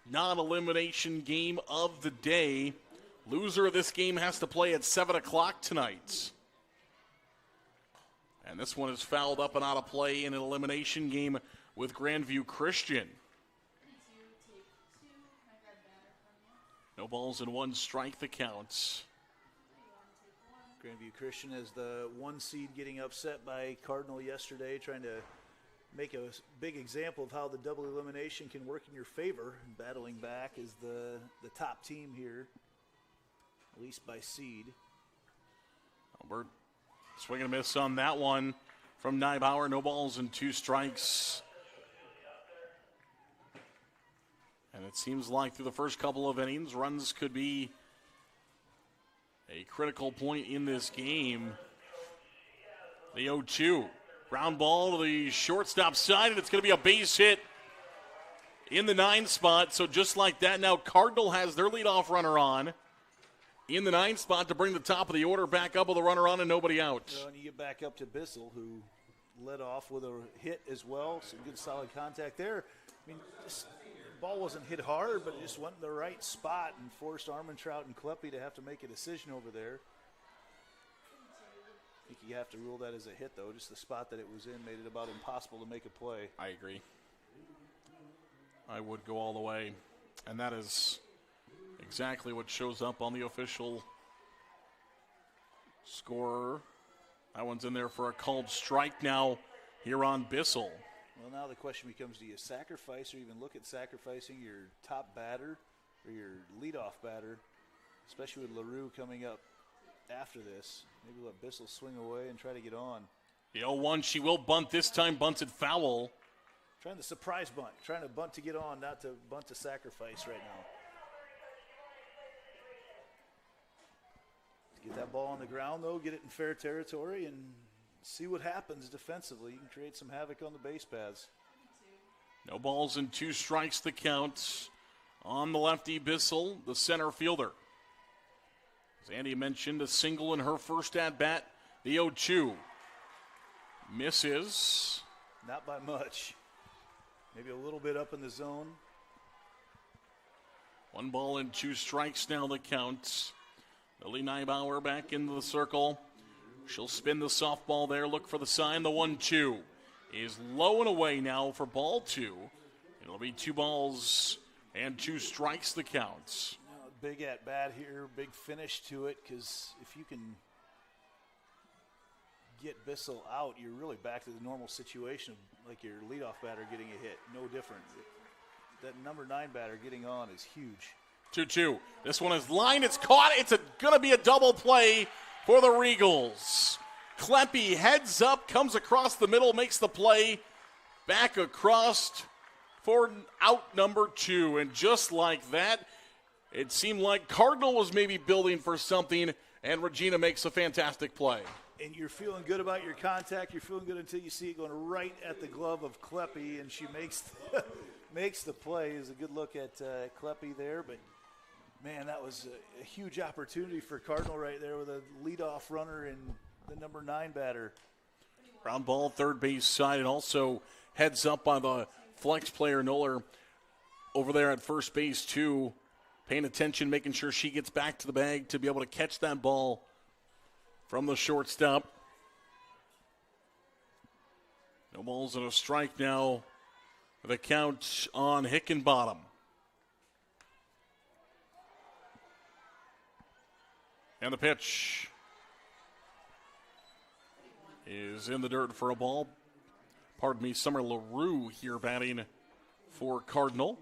non-elimination game of the day. Loser of this game has to play at 7 o'clock tonight. And this one is fouled up and out of play in an elimination game with Grandview Christian. No balls and 1 strike the counts. Grandview Christian as the 1 seed getting upset by Cardinal yesterday, trying to make a big example of how the double elimination can work in your favor. And battling back is the top team here, at least by seed. Albert swing and a miss on that one from Neibauer. No balls and 2 strikes. And it seems like through the first couple of innings, runs could be a critical point in this game. The 0-2. Ground ball to the shortstop side, and it's going to be a base hit in the 9 spot. So just like that, now Cardinal has their leadoff runner on in the 9 spot to bring the top of the order back up with a runner on and nobody out. And you get back up to Bissell, who led off with a hit as well. Some good solid contact there. I mean, this ball wasn't hit hard, but it just went in the right spot and forced Armentrout and Kleppe to have to make a decision over there. I think you have to rule that as a hit, though. Just the spot that it was in made it about impossible to make a play. I agree. I would go all the way. And that is exactly what shows up on the official scorer. That one's in there for a called strike now here on Bissell. Well, now the question becomes, do you sacrifice or even look at sacrificing your top batter or your leadoff batter, especially with LaRue coming up after this? Maybe let Bissell swing away and try to get on. The 0-1, she will bunt this time, bunted foul. Trying to surprise bunt, trying to bunt to get on, not to bunt to sacrifice right now. Get that ball on the ground, though, get it in fair territory, and see what happens defensively. You can create some havoc on the base paths. No balls and 2 strikes the count on the lefty Bissell, the center fielder. As Andy mentioned, a single in her first at-bat. The 0-2 misses. Not by much. Maybe a little bit up in the zone. 1 ball and 2 strikes now the count. Lily Neibauer back into the circle. She'll spin the softball there, look for the sign. The 1-2 is low and away now for ball 2. It'll be 2 balls and 2 strikes the counts. big at bat here, big finish to it, because if you can get Bissell out, you're really back to the normal situation, like your leadoff batter getting a hit. No different. That number 9 batter getting on is huge. 2-2. This one is lined. It's caught. It's going to be a double play for the Regals. Kleppe heads up, comes across the middle, makes the play. Back across for out number 2. And just like that, it seemed like Cardinal was maybe building for something, and Regina makes a fantastic play. And you're feeling good about your contact. You're feeling good until you see it going right at the glove of Kleppe, and she makes the play. Is a good look at Kleppe there, but man, that was a huge opportunity for Cardinal right there with a leadoff runner and the number 9 batter. Ground ball, third base side, and also heads up by the flex player Noller over there at first base too, paying attention, making sure she gets back to the bag to be able to catch that ball from the shortstop. No balls and a strike now. The count on Hickenbottom. And the pitch is in the dirt for a ball. Pardon me, Summer LaRue here batting for Cardinal.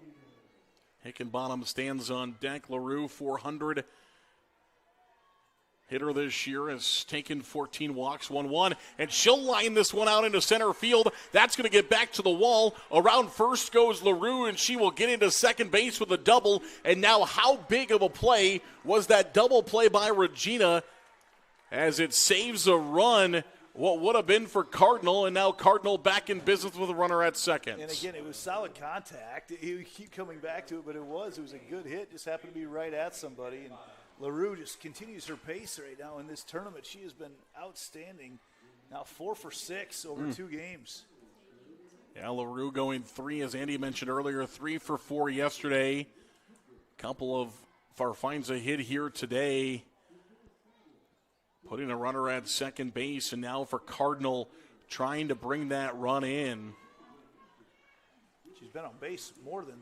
Hickenbottom stands on deck. LaRue, 400 hitter this year, has taken 14 walks, 1-1, and she'll line this one out into center field. That's going to get back to the wall. Around first goes LaRue, and she will get into second base with a double. And now how big of a play was that double play by Regina as it saves a run, what would have been for Cardinal, and now Cardinal back in business with a runner at second. And again, it was solid contact. You keep coming back to it, but it was a good hit. Just happened to be right at somebody, and LaRue just continues her pace right now in this tournament. She has been outstanding. Now 4 for 6 over 2 games. Yeah, LaRue going 3, as Andy mentioned earlier, 3 for 4 yesterday. Couple of finds a hit here today, putting a runner at second base, and now for Cardinal trying to bring that run in. She's been on base more than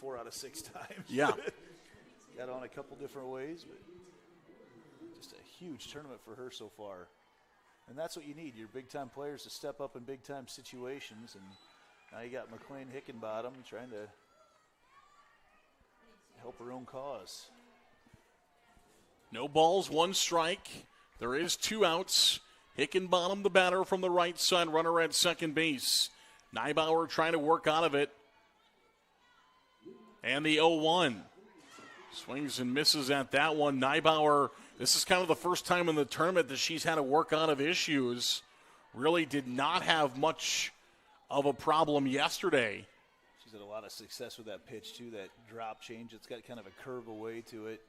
4 out of 6 times. Yeah. Got on a couple different ways, but just a huge tournament for her so far. And that's what you need, your big-time players to step up in big-time situations. And now you got McLean Hickenbottom trying to help her own cause. No balls, 1 strike. There is 2 outs. Hickenbottom, the batter from the right side, runner at second base. Neibauer trying to work out of it. And the 0-1. Swings and misses at that one. Neibauer, this is kind of the first time in the tournament that she's had to work out of issues. Really did not have much of a problem yesterday. She's had a lot of success with that pitch, too, that drop change. It's got kind of a curve away to it.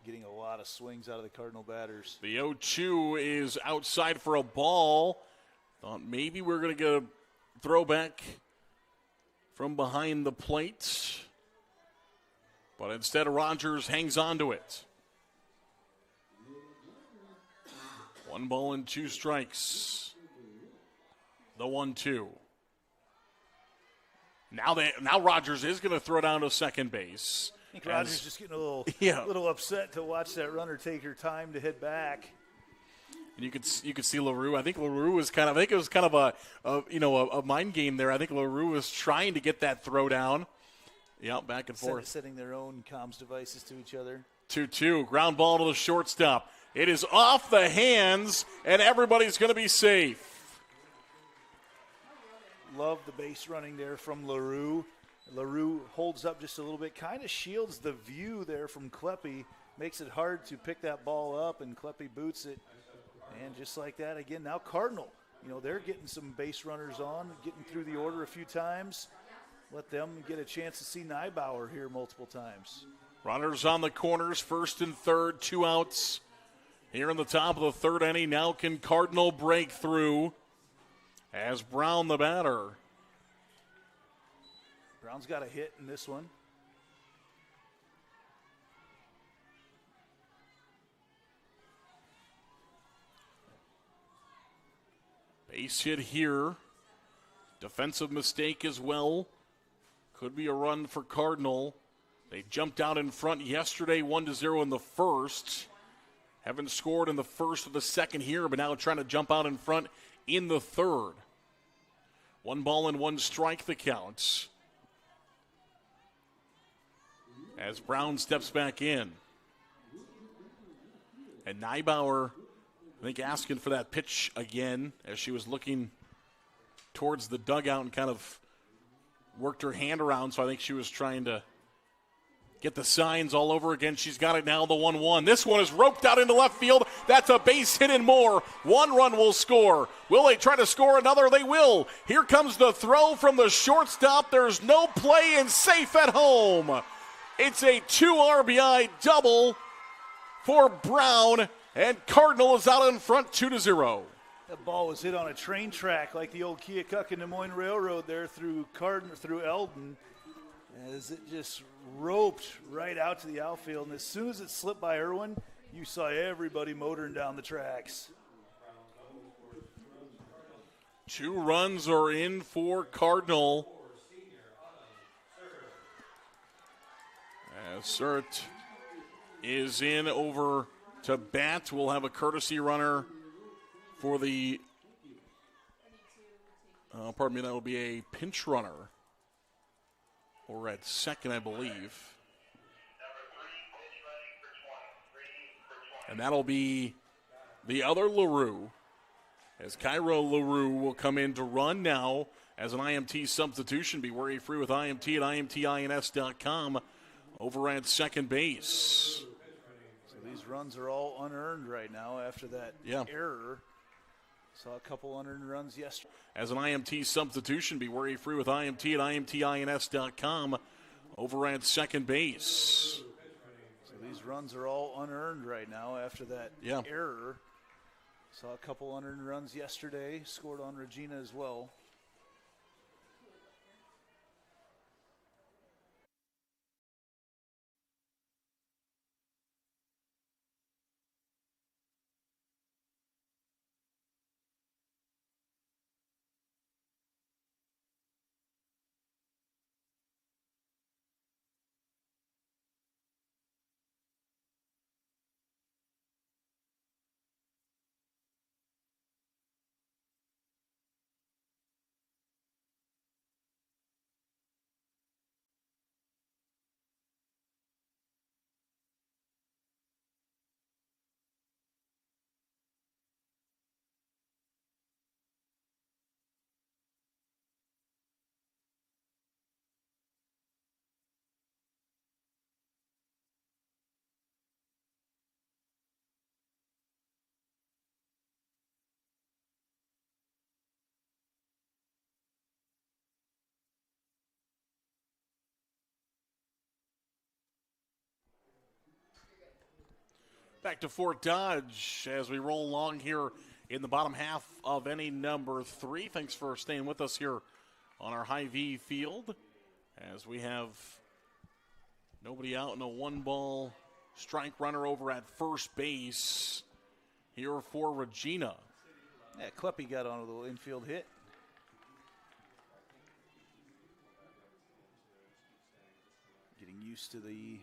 Getting a lot of swings out of the Cardinal batters. The 0-2 is outside for a ball. Thought maybe we're going to get a throwback from behind the plate. But instead, Rogers hangs on to it. 1 ball and 2 strikes. The 1-2. Now Rogers is going to throw down to second base. I think Rogers just getting a little upset to watch that runner take her time to head back. And you could see LaRue. I think LaRue was kind of a mind game there. I think LaRue was trying to get that throw down. Yeah, back and forth. Setting their own comms devices to each other. 2-2, ground ball to the shortstop. It is off the hands, and everybody's going to be safe. Love the base running there from LaRue. LaRue holds up just a little bit, kind of shields the view there from Kleppe, makes it hard to pick that ball up, and Kleppe boots it. And just like that, again, now Cardinal. They're getting some base runners on, getting through the order a few times. Let them get a chance to see Neibauer here multiple times. Runners on the corners, first and third, 2 outs. Here in the top of the third inning, now can Cardinal break through as Brown the batter. Brown's got a hit in this one. Base hit here. Defensive mistake as well. Could be a run for Cardinal. They jumped out in front yesterday 1-0 in the first. Haven't scored in the first or the second here, but now trying to jump out in front in the third. 1 ball and 1 strike the counts. As Brown steps back in. And Neibauer, I think, asking for that pitch again as she was looking towards the dugout and kind of worked her hand around. So I think she was trying to get the signs all over again. She's got it now, the 1-1. This one is roped out into left field. That's a base hit and more. 1 run will score. Will they try to score another? They will. Here comes the throw from the shortstop. There's no play and safe at home. It's a 2 RBI double for Brown, and Cardinal is out in front 2-0. That ball was hit on a train track like the old Keokuk and Des Moines Railroad there through Eldon, as it just roped right out to the outfield. And as soon as it slipped by Irwin, you saw everybody motoring down the tracks. 2 runs are in for Cardinal. As Surt is in over to bat. We'll have a courtesy runner for the, that will be a pinch runner. Or at second, I believe. And that'll be the other LaRue. As Cairo LaRue will come in to run now as an IMT substitution. Be worry free with IMT at IMTINS.com over at second base. So these runs are all unearned right now after that error. Saw a couple unearned runs yesterday. As an IMT substitution, be worry free with IMT at IMTINS.com over at second base. So these runs are all unearned right now after that error. Saw a couple unearned runs yesterday, scored on Regina as well. Back to Fort Dodge as we roll along here in the bottom half of inning number 3. Thanks for staying with us here on our Hy-Vee field as we have nobody out and a 1-ball strike runner over at first base here for Regina. Yeah, Kleppe got on a little infield hit. Getting used to the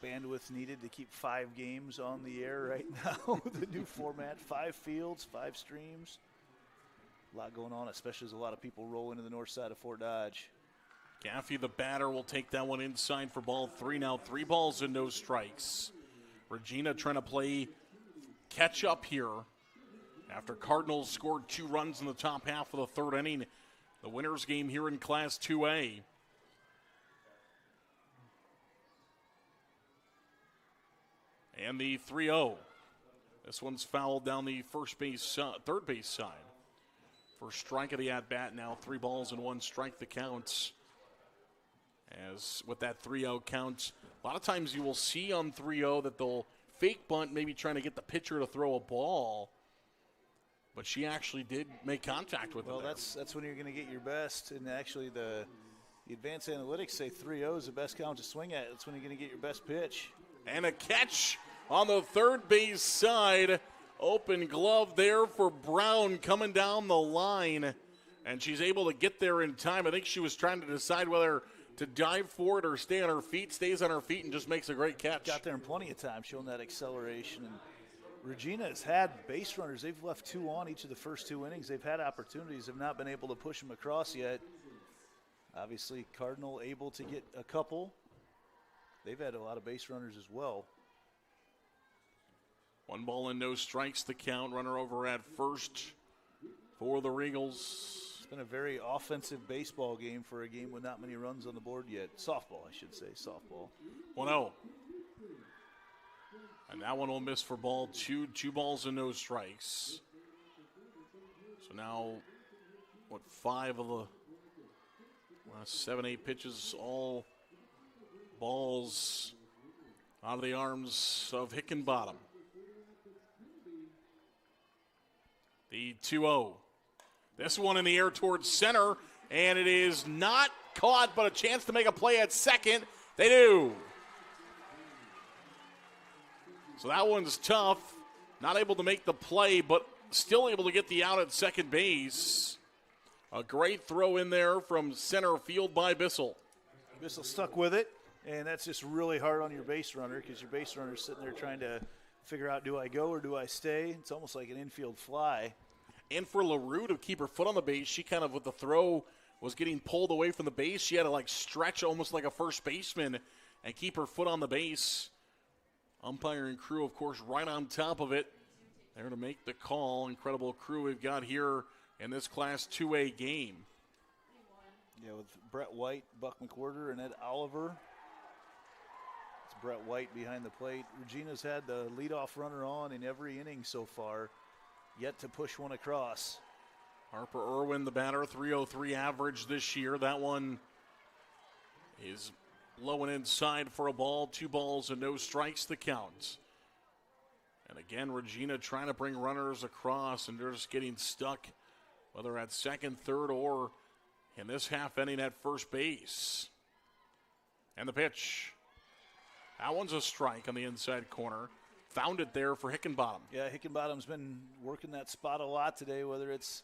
bandwidth needed to keep 5 games on the air right now. The new format, 5 fields, 5 streams. A lot going on, especially as a lot of people roll into the north side of Fort Dodge. Gaffey, the batter, will take that one inside for ball 3. Now 3 balls and no strikes. Regina trying to play catch up here after Cardinals scored 2 runs in the top half of the 3rd inning. The winner's game here in Class 2A. And the 3-0. This one's fouled down the third base side. First strike of the at-bat now. 3 balls and 1 strike the counts. As with that 3-0 count, a lot of times you will see on 3-0 that they'll fake bunt, maybe trying to get the pitcher to throw a ball. But she actually did make contact with him. Well, that's when you're going to get your best. And actually the advanced analytics say 3-0 is the best count to swing at. That's when you're going to get your best pitch. And a catch on the third base side. Open glove there for Brown coming down the line And she's able to get there in time. I think she was trying to decide whether to dive for it or stay on her feet, stays on her feet, and just makes a great catch. Got there in plenty of time, showing that acceleration. And Regina has had base runners. They've left 2 on each of the first 2 innings. They've had opportunities, have not been able to push them across yet. Obviously, Cardinal able to get a couple. They've had a lot of base runners as well. 1 ball and no strikes to count. Runner over at first for the Regals. It's been a very offensive baseball game for a game with not many runs on the board yet. Softball, I should say, softball. 1-0. And that one will miss for ball 2. 2 balls and no strikes. So now, 5 of the last 7, 8 pitches, all balls out of the arms of Hickenbottom. The 2-0. This one in the air towards center, and it is not caught, but a chance to make a play at second. They do. So that one's tough. Not able to make the play, but still able to get the out at second base. A great throw in there from center field by Bissell. Bissell stuck with it, and that's just really hard on your base runner because your base runner's sitting there trying to figure out, do I go or do I stay? It's almost like an infield fly. And for LaRue to keep her foot on the base, she kind of, with the throw, was getting pulled away from the base. She had to, stretch almost like a first baseman and keep her foot on the base. Umpire and crew, of course, right on top of it. There to make the call. Incredible crew we've got here in this Class 2A game. Yeah, with Brett White, Buck McWhorter, and Ed Oliver. It's Brett White behind the plate. Regina's had the leadoff runner on in every inning so far. Yet to push one across. Harper Irwin, the batter, 303 average this year. That one is low and inside for a ball. 2 balls and no strikes to count. And again, Regina trying to bring runners across, and they're just getting stuck, whether at second, third, or in this half inning at first base. And the pitch. That one's a strike on the inside corner. Found it there for Hickenbottom. Yeah, Hickenbottom's been working that spot a lot today, whether it's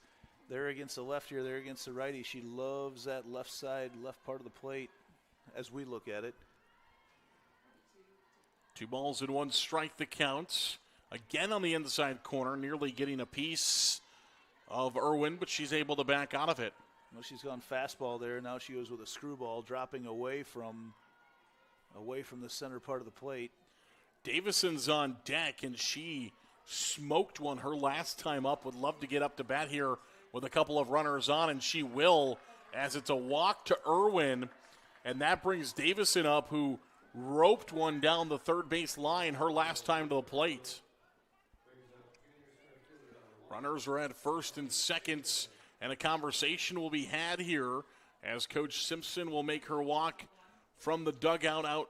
there against the lefty or there against the righty. She loves that left side, left part of the plate as we look at it. 2 balls and 1 strike the count. Again on the inside corner, nearly getting a piece of Irwin, but she's able to back out of it. Well, she's gone fastball there. Now she goes with a screwball, dropping away from the center part of the plate. Davison's on deck, and she smoked one her last time up. Would love to get up to bat here with a couple of runners on, and she will, as it's a walk to Irwin, and that brings Davison up, who roped one down the third base line her last time to the plate. Runners are at first and second, and a conversation will be had here as Coach Simpson will make her walk from the dugout out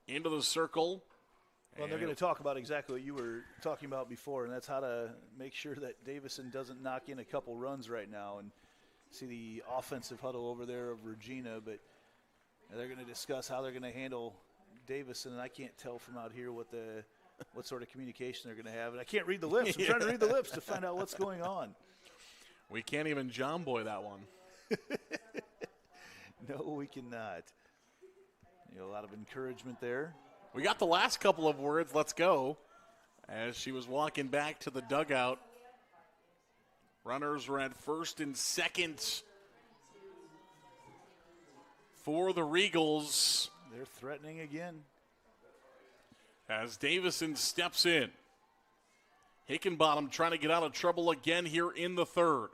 into the circle. Well, they're going to talk about exactly what you were talking about before, and that's how to make sure that Davison doesn't knock in a couple runs right now. And see the offensive huddle over there of Regina, but they're going to discuss how they're going to handle Davison. And I can't tell from out here what sort of communication they're going to have. And I can't read the lips. I'm trying to read the lips to find out what's going on. We can't even John Boy that one. No, we cannot. A lot of encouragement there. We got the last couple of words. Let's go. As she was walking back to the dugout. Runners were at first and second for the Regals. They're threatening again. As Davison steps in. Hickenbottom trying to get out of trouble again here in the third.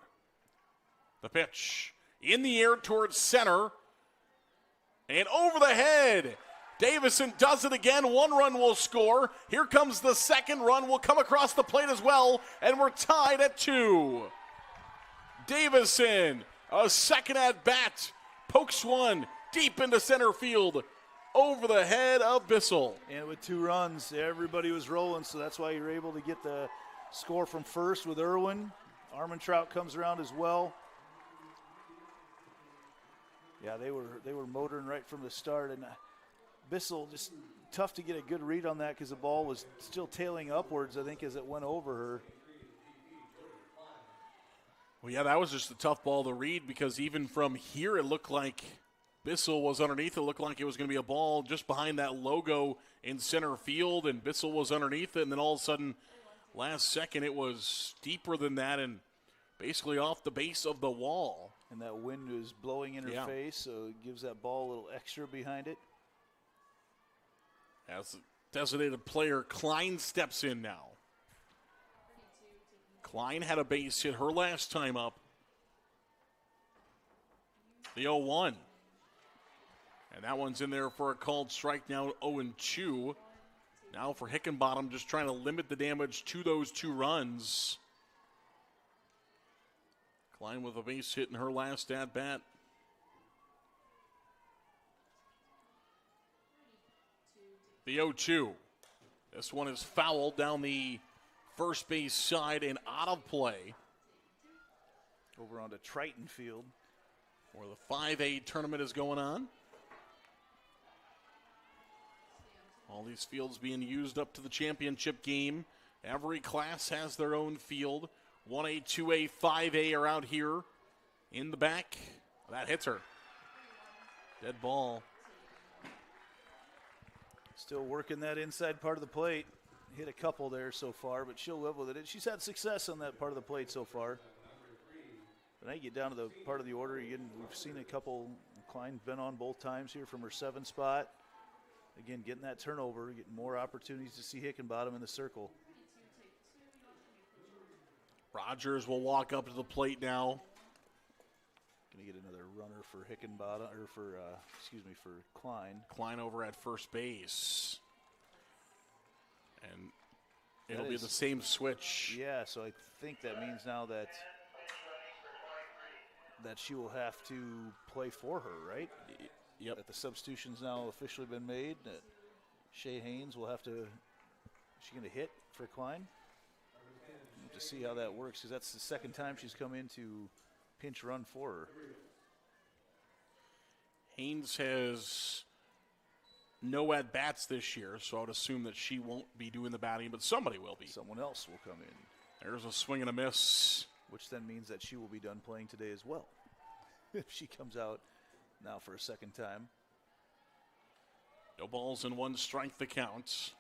The pitch in the air towards center. And over the head. Davison does it again. 1 run will score. Here comes the second run. Will come across the plate as well. And we're tied at 2. Davison, a second at bat. Pokes one deep into center field. Over the head of Bissell. And with 2 runs, everybody was rolling. So that's why you're able to get the score from first with Irwin. Armentrout comes around as well. Yeah, they were motoring right from the start. And Bissell, just tough to get a good read on that because the ball was still tailing upwards, I think, as it went over her. Well, yeah, that was just a tough ball to read because even from here, it looked like Bissell was underneath. It looked like it was going to be a ball just behind that logo in center field, and Bissell was underneath it. And then all of a sudden, last second, it was deeper than that and basically off the base of the wall. And that wind was blowing in her face, so it gives that ball a little extra behind it. As the designated player, Klein steps in now. Klein had a base hit her last time up. The 0-1. And that one's in there for a called strike now, 0-2. Now for Hickenbottom, just trying to limit the damage to those 2 runs. Klein with a base hit in her last at-bat. The 0-2. This one is fouled down the first base side and out of play. Over onto Triton Field, where the 5A tournament is going on. All these fields being used up to the championship game. Every class has their own field. 1A, 2A, 5A are out here in the back. That hits her. Dead ball. Still working that inside part of the plate. Hit a couple there so far, but she'll live with it. She's had success on that part of the plate so far. But now you get down to the part of the order. We've seen a couple. Klein's been on both times here from her 7 spot. Again, getting that turnover, getting more opportunities to see Hickenbottom in the circle. Rogers will walk up to the plate now. Going to get another runner for Hickenbottom, or for Klein. Klein over at first base. And it'll be the same switch. Yeah, so I think that means now that she will have to play for her, right? Yep. That the substitution's now officially been made. That Shay Haynes will have to. Is she going to hit for Klein? We'll have to see how that works, because that's the second time she's come in to pinch run for her. Haynes has no at-bats this year, so I would assume that she won't be doing the batting, but somebody will be. Someone else will come in. There's a swing and a miss. Which then means that she will be done playing today as well. If she comes out now for a second time. No balls and 1 strike the count.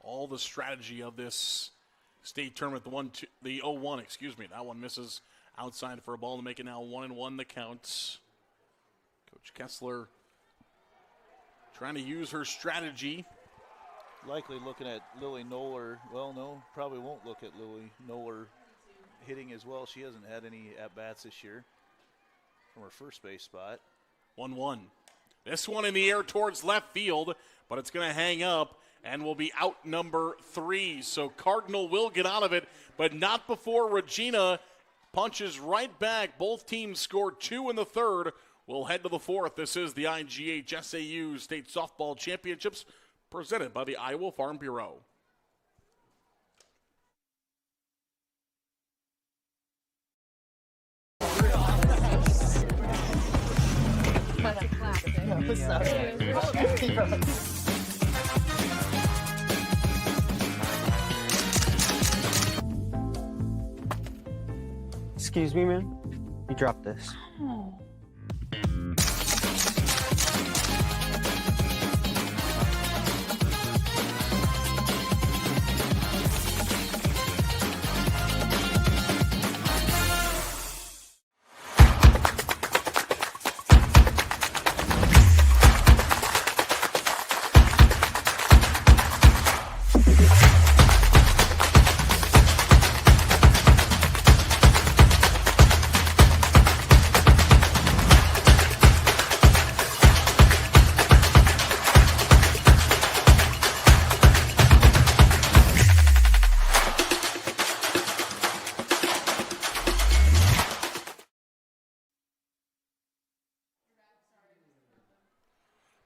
All the strategy of this state tournament, the 0-1, excuse me. That one misses outside for a ball to make it now 1-1 the count. Coach Kessler trying to use her strategy. Likely looking at Lily Noller. Well, no, probably won't look at Lily Noller hitting as well. She hasn't had any at-bats this year from her first base spot. 1-1. This one in the air towards left field, but it's going to hang up and will be out number 3. So Cardinal will get out of it, but not before Regina punches right back. Both teams scored 2 in the third. We'll head to the 4th. This is the IGHSAU State Softball Championships presented by the Iowa Farm Bureau. Excuse me, man. You dropped this. Oh.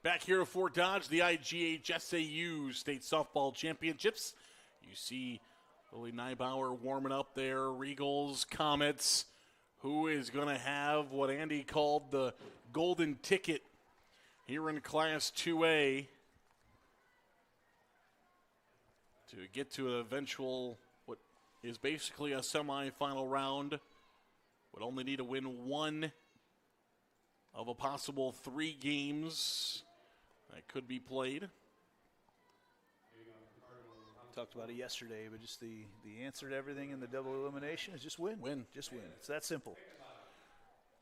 Back here at Fort Dodge, the IGHSAU State Softball Championships. You see Lily Neibauer warming up there, Regals, Comets. Who is going to have what Andy called the golden ticket here in Class 2A to get to an eventual, is basically a semifinal round. Would only need to win one of a possible 3 games that could be played. Talked about it yesterday, but just the answer to everything in the double elimination is just win. Win. Just win. It's that simple.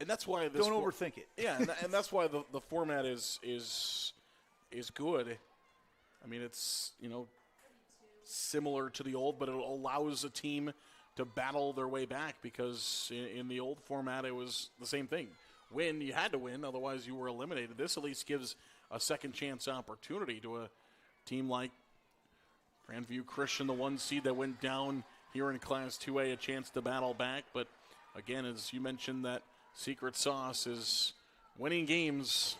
And that's why this don't overthink it. Yeah, and that's why the format is good. I mean, it's, similar to the old, but it allows a team to battle their way back, because in the old format it was the same thing. Win, you had to win, otherwise you were eliminated. This at least gives a second chance opportunity to a team like Grandview Christian, the 1 seed that went down here in Class 2A, a chance to battle back. But again, as you mentioned, that secret sauce is winning games.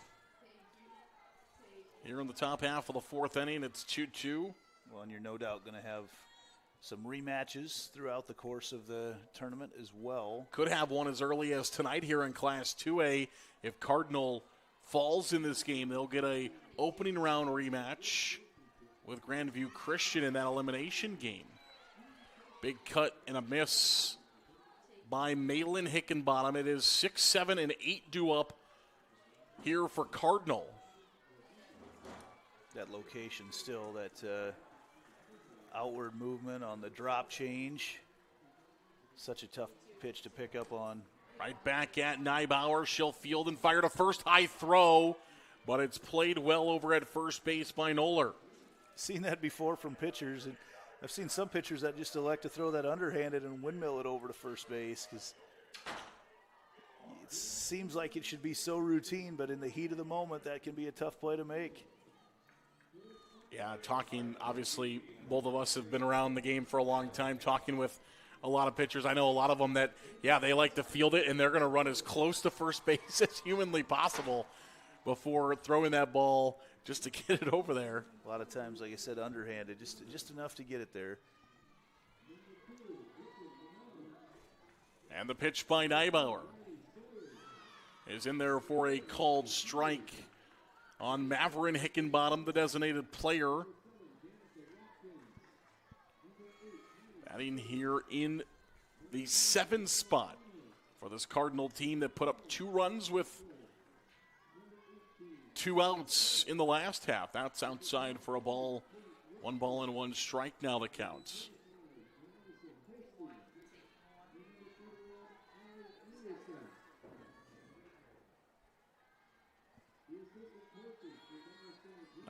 Here in the top half of the 4th inning, it's 2-2. Well, and you're no doubt going to have some rematches throughout the course of the tournament as well. Could have one as early as tonight here in Class 2A. If Cardinal falls in this game, they'll get a opening round rematch with Grandview Christian in that elimination game. Big cut and a miss by Malin Hickenbottom. It is 6, 7, and 8 due up here for Cardinal. That location still, that outward movement on the drop change. Such a tough pitch to pick up on. Right back at Neibauer. She'll field and fire to first. High throw, but it's played well over at first base by Noller. Seen that before from pitchers, and I've seen some pitchers that just elect to throw that underhanded and windmill it over to first base, because it seems like it should be so routine, but in the heat of the moment, that can be a tough play to make. Yeah, obviously, both of us have been around the game for a long time, talking with a lot of pitchers. I know a lot of them that, they like to field it, and they're going to run as close to first base as humanly possible before throwing that ball just to get it over there. A lot of times, like I said, underhanded, just enough to get it there. And the pitch by Neibauer is in there for a called strike on Maverick Hickenbottom, the designated player. Batting here in the 7th spot for this Cardinal team that put up 2 runs with 2 outs in the last half. That's outside for a ball. 1 ball and 1 strike now that counts.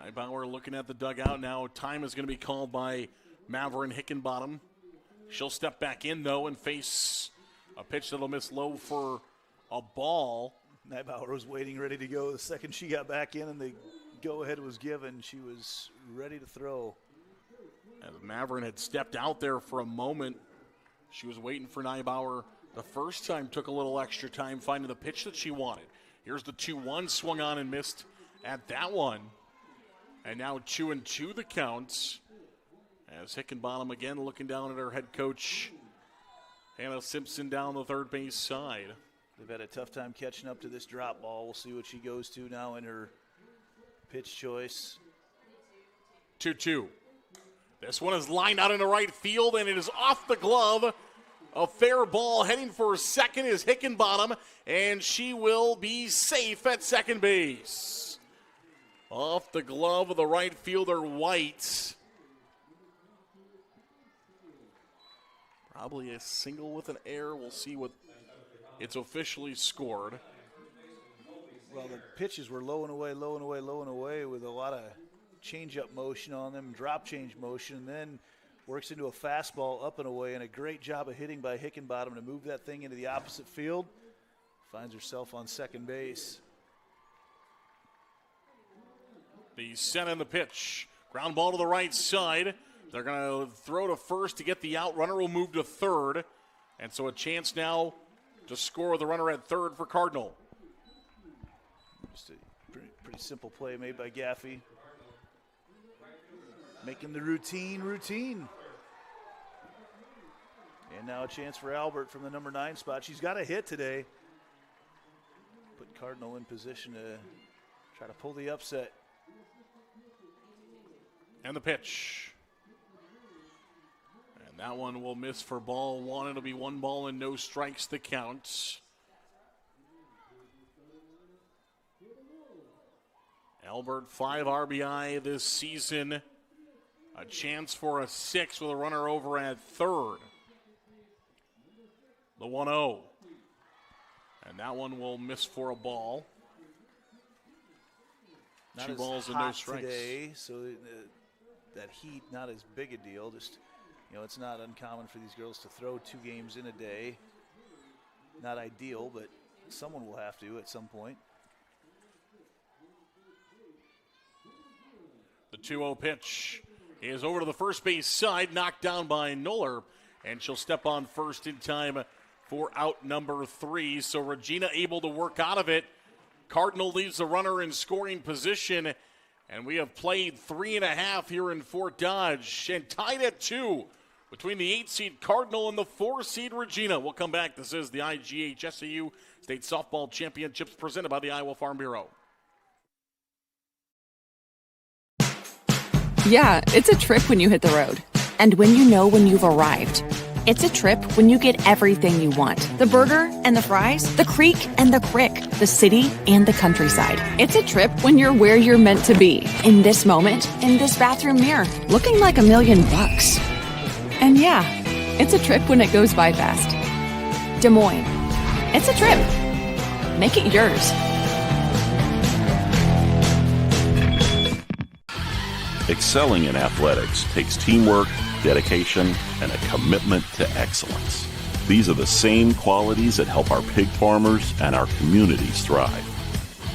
Neibauer looking at the dugout now. Time is going to be called by Maverick Hickenbottom. She'll step back in, though, and face a pitch that'll miss low for a ball. Neibauer was waiting, ready to go. The second she got back in and the go-ahead was given, she was ready to throw. As Maverick had stepped out there for a moment, she was waiting for Neibauer. The first time took a little extra time finding the pitch that she wanted. Here's the 2-1, swung on and missed at that one. And now 2-2 the counts. As Hickenbottom again looking down at her head coach, Hannah Simpson, down the third base side. They've had a tough time catching up to this drop ball. We'll see what she goes to now in her pitch choice. 2-2. This one is lined out into right field, and it is off the glove. A fair ball heading for second is Hickenbottom, and she will be safe at second base. Off the glove of the right fielder, White. Probably a single with an error. We'll see what it's officially scored. Well, the pitches were low and away, low and away, low and away with a lot of change-up motion on them, drop change motion, and then works into a fastball up and away, and a great job of hitting by Hickenbottom to move that thing into the opposite field. Finds herself on second base. The set and the pitch. Ground ball to the right side. They're going to throw to first to get the out. Runner will move to third. And so a chance now to score with the runner at third for Cardinal. Just a pretty simple play made by Gaffey. Making the routine. And now a chance for Albert from the number 9 spot. She's got a hit today. Put Cardinal in position to try to pull the upset. And the pitch. And That one will miss for ball one. It'll be 1 ball and no strikes to count. Albert, 5 RBI this season. A chance for a 6 with a runner over at third. The 1-0. And that one will miss for a ball. Not 2 balls and hot no strikes. Today, so that heat, not as big a deal. Just, it's not uncommon for these girls to throw 2 games in a day. Not ideal, but someone will have to at some point. The 2-0 pitch is over to the first base side, knocked down by Noller, and she'll step on first in time for out number 3. So Regina able to work out of it. Cardinal leaves the runner in scoring position, and we have played 3.5 here in Fort Dodge, and tied at 2 between the 8-seed Cardinal and the 4-seed Regina. We'll come back. This is the IGHSAU State Softball Championships presented by the Iowa Farm Bureau. Yeah, it's a trip when you hit the road. And when you know when you've arrived. It's a trip when you get everything you want. The burger and the fries, the creek and the crick, the city and the countryside. It's a trip when you're where you're meant to be. In this moment, in this bathroom mirror, looking like $1 million. And yeah, it's a trip when it goes by fast. Des Moines. It's a trip. Make it yours. Excelling in athletics takes teamwork, dedication, and a commitment to excellence. These are the same qualities that help our pig farmers and our communities thrive.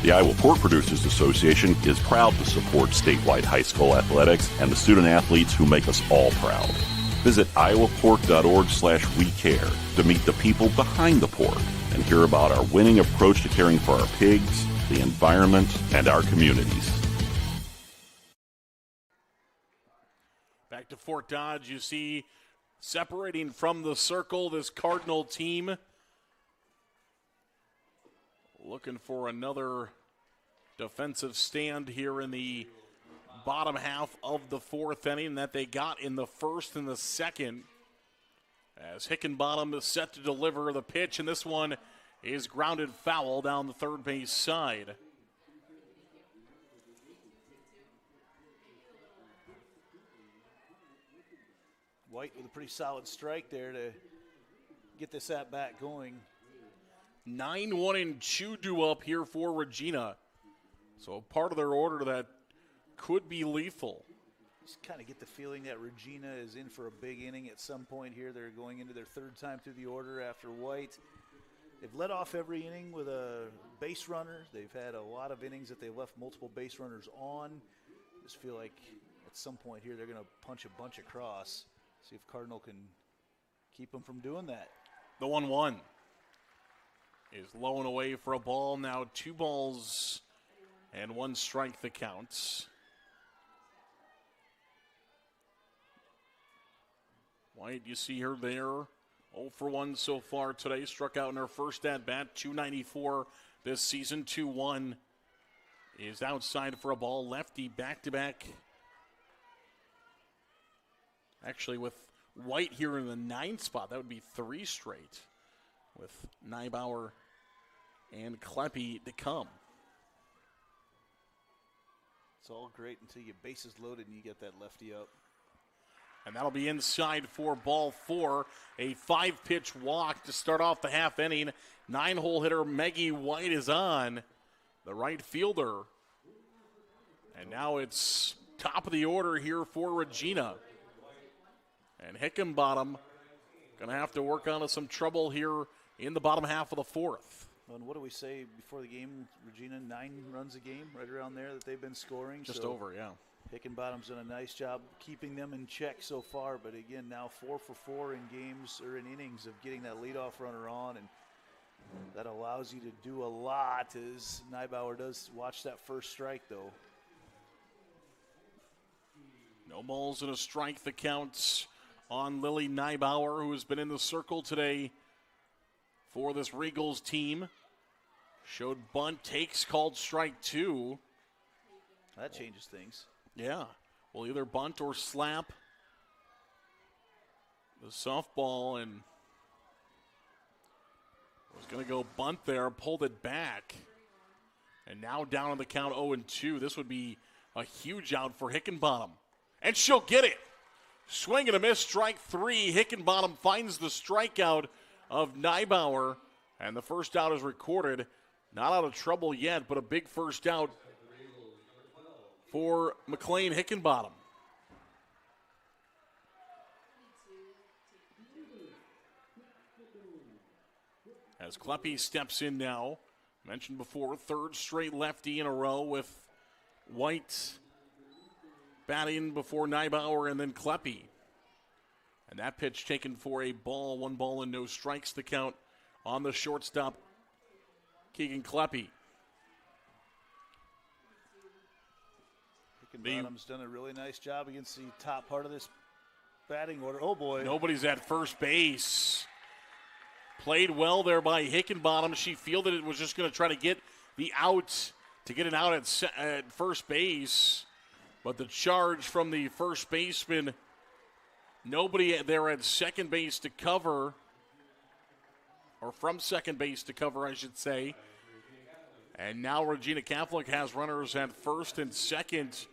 The Iowa Pork Producers Association is proud to support statewide high school athletics and the student athletes who make us all proud. Visit iowapork.org/WeCare to meet the people behind the pork and hear about our winning approach to caring for our pigs, the environment, and our communities. Back to Fort Dodge, you see separating from the circle this Cardinal team. Looking for another defensive stand here in the bottom half of the 4th inning that they got in the 1st and the 2nd. As Hickenbottom is set to deliver the pitch, and this one is grounded foul down the third base side. White with a pretty solid strike there to get this at-bat going. 9-1 and 2 up here for Regina. So part of their order that could be lethal. Just kind of get the feeling that Regina is in for a big inning at some point here. They're going into their 3rd time through the order after White. They've led off every inning with a base runner. They've had a lot of innings that they left multiple base runners on. Just feel like at some point here they're going to punch a bunch across. See if Cardinal can keep them from doing that. The 1-1 is low and away for a ball. Now 2 balls and 1 strike that counts. White, you see her there. 0 for 1 so far today. Struck out in her first at-bat. 294 this season. 2-1 is outside for a ball. Lefty back-to-back. Actually, with White here in the 9th spot, that would be 3 straight with Neibauer and Kleppe to come. It's all great until you bases loaded and you get that lefty up. And that'll be inside for ball 4. A 5-pitch walk to start off the half inning. 9-hole hitter Maggie White is on, the right fielder. And now it's top of the order here for Regina. And Hickenbottom going to have to work on some trouble here in the bottom half of the 4th. And what do we say before the game, Regina? 9 runs a game, right around there that they've been scoring. Just over, yeah. Hickenbottom's done a nice job keeping them in check so far, but again, now 4 for 4 in games or in innings of getting that leadoff runner on, and that allows you to do a lot as Neibauer does watch that first strike, though. No balls and a strike that counts on Lily Neibauer, who has been in the circle today for this Regals team. Showed bunt, takes, called strike 2. That changes things. Yeah, will either bunt or slap. the softball and was going to go bunt there, pulled it back. And now down on the count 0-2. This would be a huge out for Hickenbottom. And she'll get it. Swing and a miss, strike 3. Hickenbottom finds the strikeout of Neibauer. And the first out is recorded. Not out of trouble yet, but a big first out for McLean Hickenbottom. As Kleppe steps in now. Mentioned before, third straight lefty in a row with White batting before Neibauer and then Kleppe. And that pitch taken for a ball, 1 ball and no strikes to count on the shortstop, Keegan Kleppe. Hickenbottom's done a really nice job against the top part of this batting order. Oh, boy. Nobody's at first base. Played well there by Hickenbottom. She fielded it, was just going to try to get the out, to get an out at first base. But the charge from the first baseman, nobody there at second base to cover, or from second base to cover, I should say. And now Regina Catholic has runners at first and second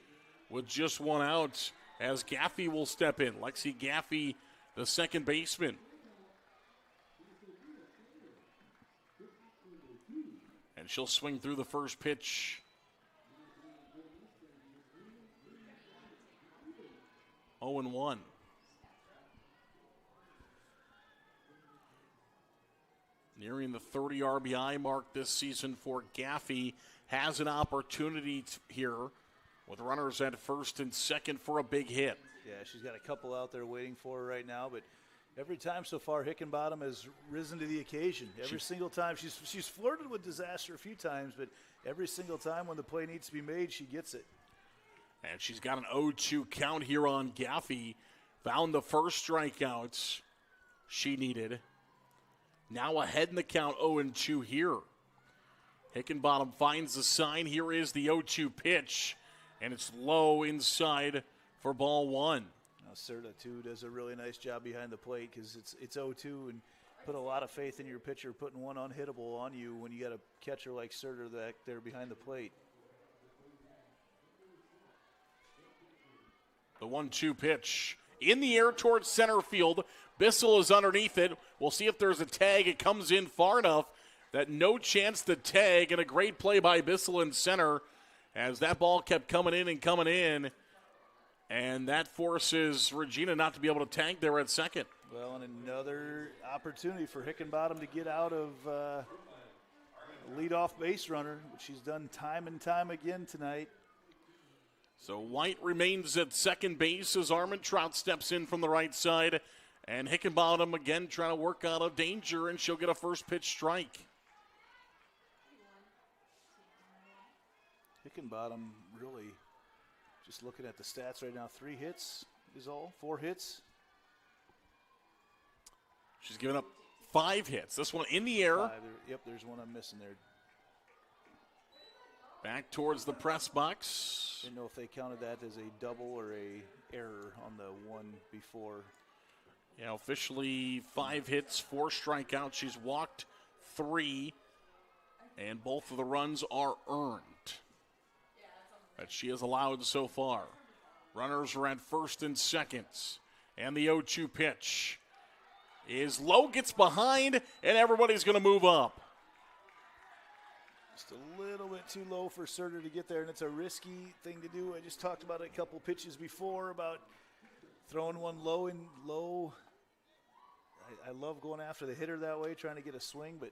with just 1 out as Gaffey will step in. Lexi Gaffey, the second baseman. And she'll swing through the first pitch. 0-1. Nearing the 30 RBI mark this season for Gaffey. Has an opportunity here with runners at first and second for a big hit. Yeah, she's got a couple out there waiting for her right now, but every time so far, Hickenbottom has risen to the occasion. Every single time. She's flirted with disaster a few times, but every single time when the play needs to be made, she gets it. And she's got an 0-2 count here on Gaffey. Found the first strikeouts she needed. Now ahead in the count, 0-2 here. Hickenbottom finds the sign. Here is the 0-2 pitch, and it's low inside for ball 1. Serta, too, does a really nice job behind the plate because it's 0-2 and put a lot of faith in your pitcher putting one unhittable on you when you got a catcher like Serta back there behind the plate. The 1-2 pitch in the air towards center field. Bissell is underneath it. We'll see if there's a tag. It comes in far enough that no chance to tag, and a great play by Bissell in center as that ball kept coming in. And that forces Regina not to be able to tag there at second. Well, and another opportunity for Hickenbottom to get out of a leadoff base runner, which she's done time and time again tonight. So White remains at second base as Armentrout steps in from the right side. And Hickenbottom again trying to work out of danger, and she'll get a first pitch strike. Hickenbottom really, just looking at the stats right now, 3 hits is all, 4 hits. She's given up 5 hits. This one in the air. 5. Yep, there's one I'm missing there. Back towards the press box. Didn't know if they counted that as a double or a error on the one before. Yeah, officially 5 hits, 4 strikeouts. She's walked 3, and both of the runs are earned that she has allowed so far. Runners are at first and second, and the 0-2 pitch is low, gets behind, and everybody's going to move up. Just a little bit too low for Serta to get there, and it's a risky thing to do. I just talked about it a couple pitches before about throwing one low and low. I love going after the hitter that way, trying to get a swing, but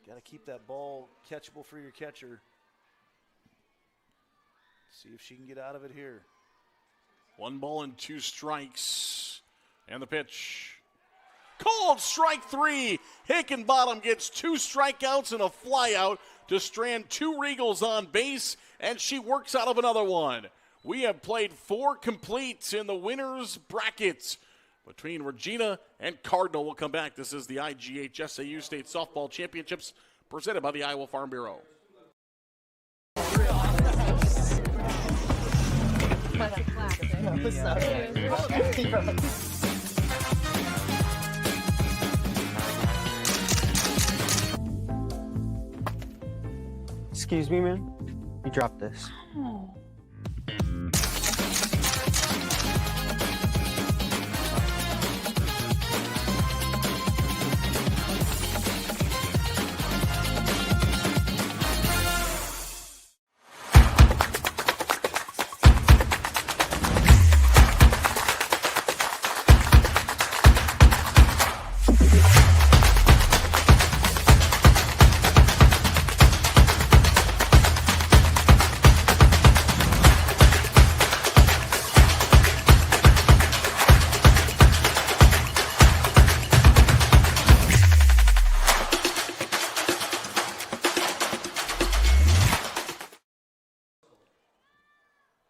got to keep that ball catchable for your catcher. See if she can get out of it here. 1 ball and 2 strikes. And the pitch. Called strike 3. Hickenbottom gets 2 strikeouts and a flyout to strand 2 Regals on base, and she works out of another one. We have played 4 completes in the winners' brackets between Regina and Cardinal. We'll come back. This is the IGHSAU State Softball Championships presented by the Iowa Farm Bureau. Excuse me, man. You dropped this. Oh.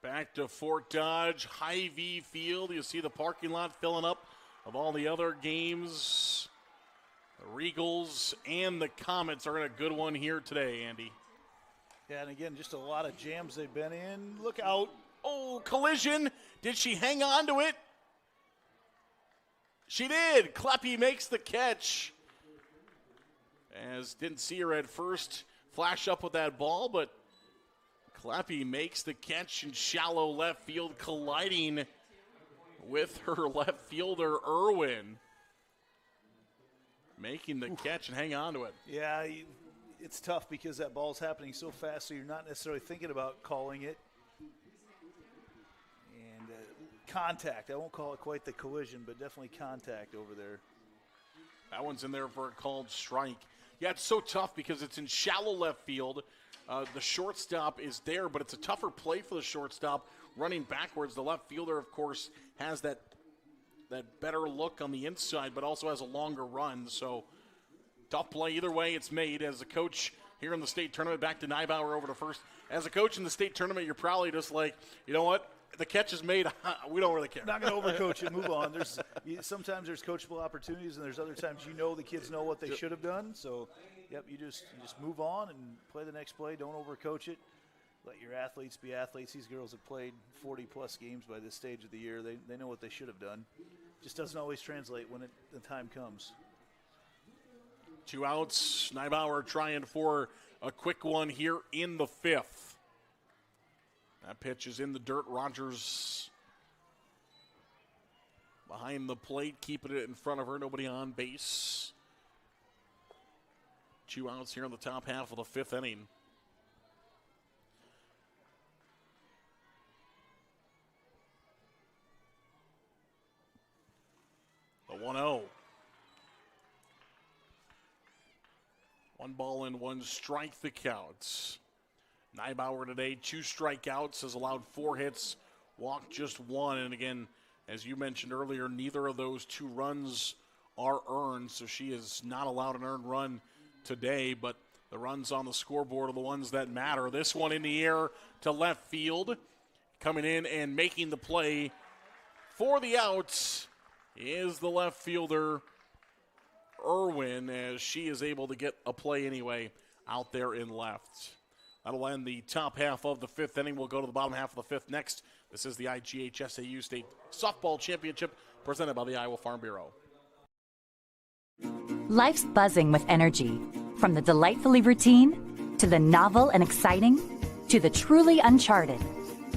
Back to Fort Dodge, Hy-Vee Field. You see the parking lot filling up of all the other games. The Regals and the Comets are in a good one here today, Andy. Yeah, and again, just a lot of jams they've been in. Look out. Oh, collision. Did she hang on to it? She did. Kleppe makes the catch. As didn't see her at first flash up with that ball, but Kleppe makes the catch in shallow left field, colliding with her left fielder, Irwin. Making the catch and hang on to it. Yeah, it's tough because that ball's happening so fast, so you're not necessarily thinking about calling it. And contact. I won't call it quite the collision, but definitely contact over there. That one's in there for a called strike. Yeah, it's so tough because it's in shallow left field. The shortstop is there, but it's a tougher play for the shortstop running backwards. The left fielder, of course, has that better look on the inside, but also has a longer run. So tough play either way it's made. As a coach here in the state tournament, back to Neibauer over to first. As a coach in the state tournament, you're probably just like, you know what? The catch is made. We don't really care. Not going to overcoach it. Move on. Sometimes there's coachable opportunities, and there's other times the kids know what they should have done. So, yep, you just move on and play the next play. Don't overcoach it. Let your athletes be athletes. These girls have played 40-plus games by this stage of the year. They know what they should have done. Just doesn't always translate when the time comes. 2 outs. Neibauer trying for a quick one here in the fifth. That pitch is in the dirt. Rogers behind the plate, keeping it in front of her. Nobody on base. 2 outs here in the top half of the fifth inning. The 1-0. 1 ball and 1 strike the count. Neibauer today, 2 strikeouts, has allowed 4 hits, walked just 1. And again, as you mentioned earlier, neither of those 2 runs are earned, so she is not allowed an earned run today, but the runs on the scoreboard are the ones that matter. This one in the air to left field, coming in and making the play for the outs is the left fielder, Irwin, as she is able to get a play anyway out there in left. That'll end the top half of the fifth inning. We'll go to the bottom half of the fifth next. This is the IGHSAU State Softball Championship presented by the Iowa Farm Bureau. Life's buzzing with energy. From the delightfully routine, to the novel and exciting, to the truly uncharted.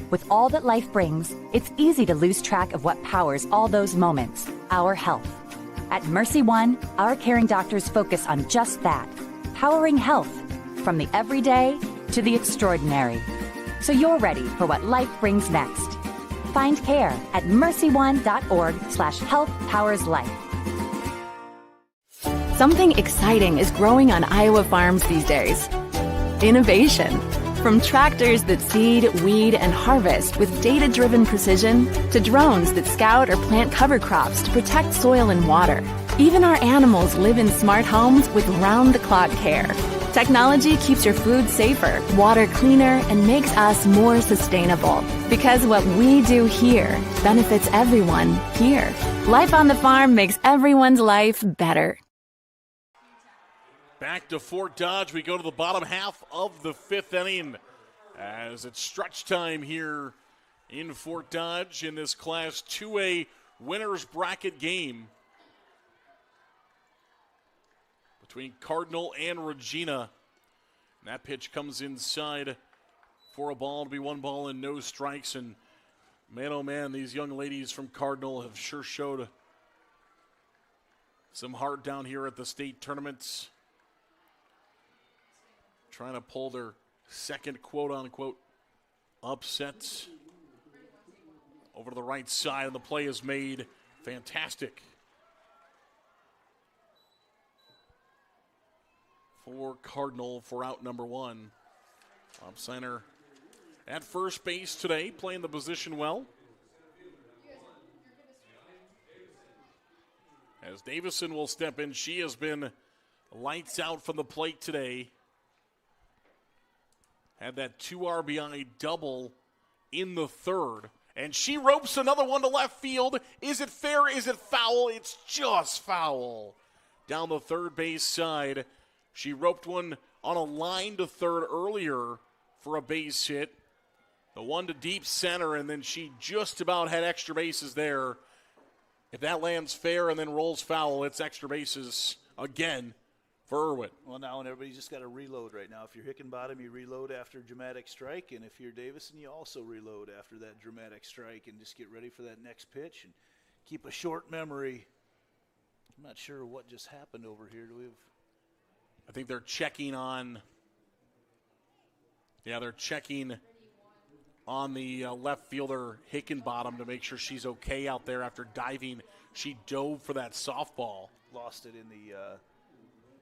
With all that life brings, it's easy to lose track of what powers all those moments, our health. At Mercy One, our caring doctors focus on just that, powering health, from the everyday to the extraordinary. So you're ready for what life brings next. Find care at mercyone.org/healthpowerslife. Something exciting is growing on Iowa farms these days. Innovation. From tractors that seed, weed, and harvest with data-driven precision to drones that scout or plant cover crops to protect soil and water. Even our animals live in smart homes with round-the-clock care. Technology keeps your food safer, water cleaner, and makes us more sustainable. Because what we do here benefits everyone here. Life on the farm makes everyone's life better. Back to Fort Dodge. We go to the bottom half of the fifth inning as it's stretch time here in Fort Dodge in this Class 2A winners bracket game between Cardinal and Regina. That pitch comes inside for a ball to be 1 ball and no strikes. And man, oh man, these young ladies from Cardinal have sure showed some heart down here at the state tournaments. Trying to pull their second quote-unquote upset. Over to the right side, and the play is made. Fantastic for Cardinal for out number 1. Bob Center at first base today, playing the position well. As Davison will step in, she has been lights out from the plate today. Had that 2 RBI double in the third. And she ropes another one to left field. Is it fair? Is it foul? It's just foul. Down the third base side. She roped one on a line to third earlier for a base hit. The one to deep center, and then she just about had extra bases there. If that lands fair and then rolls foul, it's extra bases again for Irwin. Well, now and everybody's just got to reload right now. If you're Hickenbottom, you reload after a dramatic strike, and if you're Davison, you also reload after that dramatic strike and just get ready for that next pitch and keep a short memory. I'm not sure what just happened over here. Do we have? I think they're checking on. Yeah, they're checking on the left fielder Hickenbottom to make sure she's okay out there after diving. She dove for that softball. Lost it in the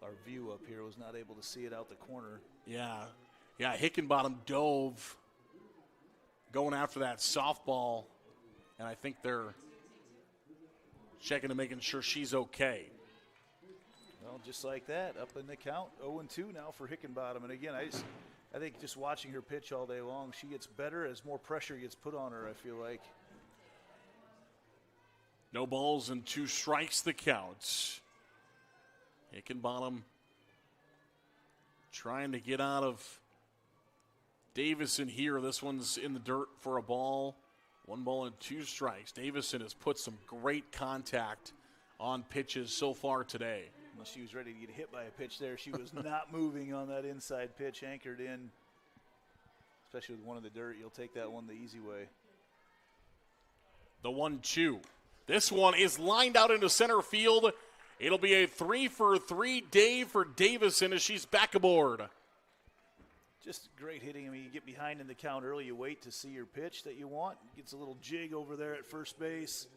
our view up here. Was not able to see it out the corner. Yeah, Hickenbottom dove going after that softball, and I think they're checking and making sure she's okay. Well, just like that, up in the count, 0-2 now for Hickenbottom. And again, I think just watching her pitch all day long, she gets better as more pressure gets put on her, I feel like. No balls and 2 strikes the count. Hickenbottom trying to get out of Davison here. This one's in the dirt for a ball. 1 ball and 2 strikes. Davison has put some great contact on pitches so far today. Well, she was ready to get hit by a pitch there. She was not moving on that inside pitch, anchored in. Especially with one in the dirt, you'll take that one the easy way. The 1-2. This one is lined out into center field. It'll be a 3-for-3 day for Davison as she's back aboard. Just great hitting. I mean, you get behind in the count early, you wait to see your pitch that you want. Gets a little jig over there at first base.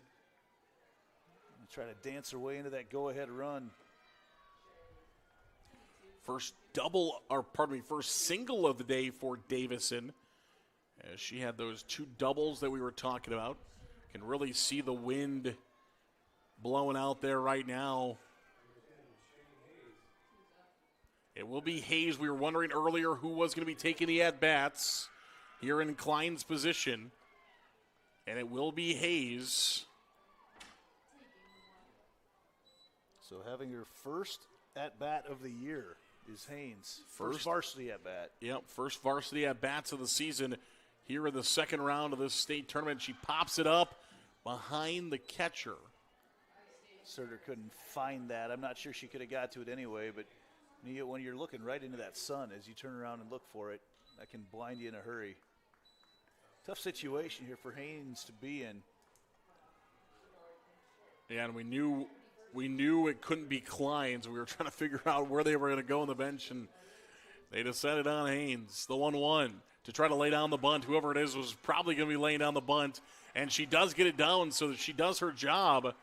And try to dance her way into that go-ahead run. First single of the day for Davison, as she had those 2 doubles that we were talking about. Can really see the wind blowing out there right now. It will be Hayes. We were wondering earlier who was going to be taking the at-bats here in Klein's position, and it will be Hayes. So having her first at-bat of the year is Haynes. First varsity at-bat. Yep, first varsity at-bats of the season here in the second round of this state tournament. She pops it up behind the catcher. Surter couldn't find that. I'm not sure she could have got to it anyway, but when you're looking right into that sun as you turn around and look for it, that can blind you in a hurry. Tough situation here for Haynes to be in. Yeah, and we knew it couldn't be Klein's. We were trying to figure out where they were going to go on the bench, and they decided on Haynes, the 1-1, to try to lay down the bunt. Whoever it is was probably going to be laying down the bunt, and she does get it down so that she does her job.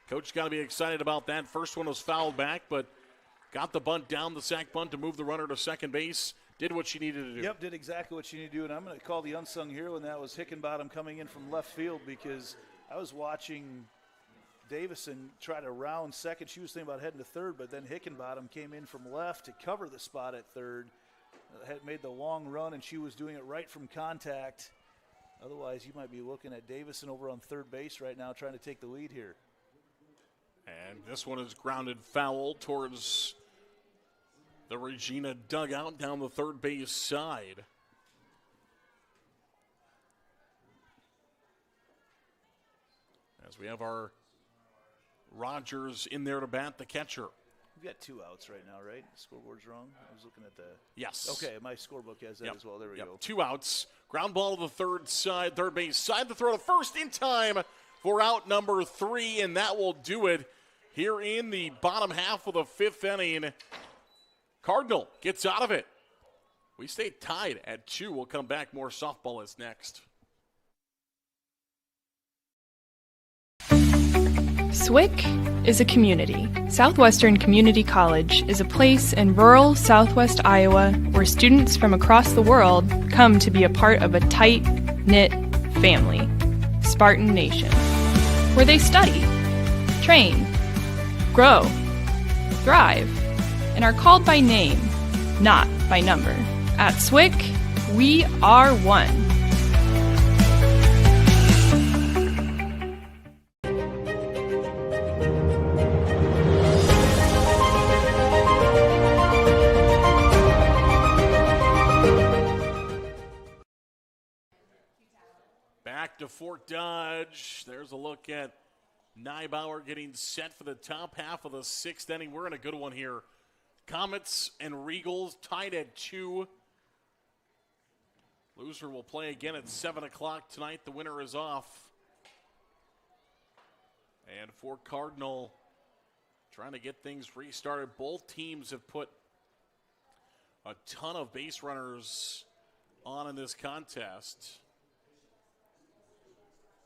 Coach got to be excited about that. First one was fouled back, but got the bunt down, the sack bunt to move the runner to second base. Did what she needed to do. Yep, did exactly what she needed to do, and I'm going to call the unsung hero, and that was Hickenbottom coming in from left field, because I was watching Davison try to round second. She was thinking about heading to third, but then Hickenbottom came in from left to cover the spot at third. Had made the long run, and she was doing it right from contact. Otherwise, you might be looking at Davison over on third base right now trying to take the lead here. And this one is grounded foul towards the Regina dugout down the third base side. As we have our Rogers in there to bat, the catcher. We've got 2 outs right now, right? The scoreboard's wrong. I was looking at the. Yes. Okay, my scorebook has that as well. There we go. 2 outs. Ground ball to the third base side. The throw to first in time for out number 3, and that will do it here in the bottom half of the 5th inning. Cardinal gets out of it. We stay tied at 2. We'll come back. More softball is next. SWIC is a community. Southwestern Community College is a place in rural southwest Iowa where students from across the world come to be a part of a tight-knit family, Spartan Nation, where they study, train, grow, thrive, and are called by name, not by number. At SWIC, we are one. Back to Fort Dodge. There's a look at Neibauer getting set for the top half of the 6th inning. We're in a good one here. Comets and Regals tied at 2. Loser will play again at 7 o'clock tonight. The winner is off. And for Cardinal, trying to get things restarted. Both teams have put a ton of base runners on in this contest.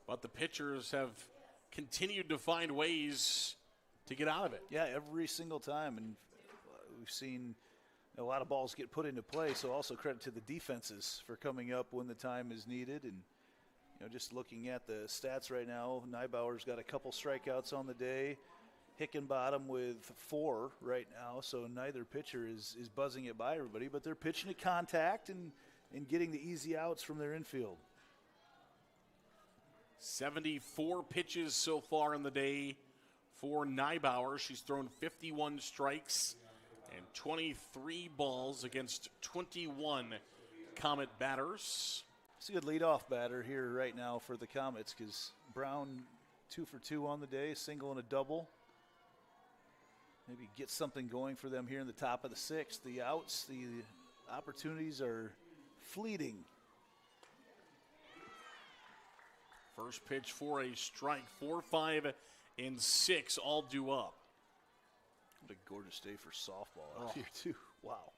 But the pitchers have continued to find ways to get out of it. Yeah, every single time. And we've seen a lot of balls get put into play, so also credit to the defenses for coming up when the time is needed. And, just looking at the stats right now, Neibauer's got a couple strikeouts on the day. Hickenbottom with 4 right now, so neither pitcher is buzzing it by everybody, but they're pitching to contact and getting the easy outs from their infield. 74 pitches so far in the day for Neibauer. She's thrown 51 strikes and 23 balls against 21 Comet batters. It's a good leadoff batter here right now for the Comets because Brown 2 for 2 on the day, single and a double. Maybe get something going for them here in the top of the 6th. The outs, the opportunities are fleeting. First pitch for a strike. 4, 5, and 6 all due up. What a gorgeous day for softball out here, too. Wow.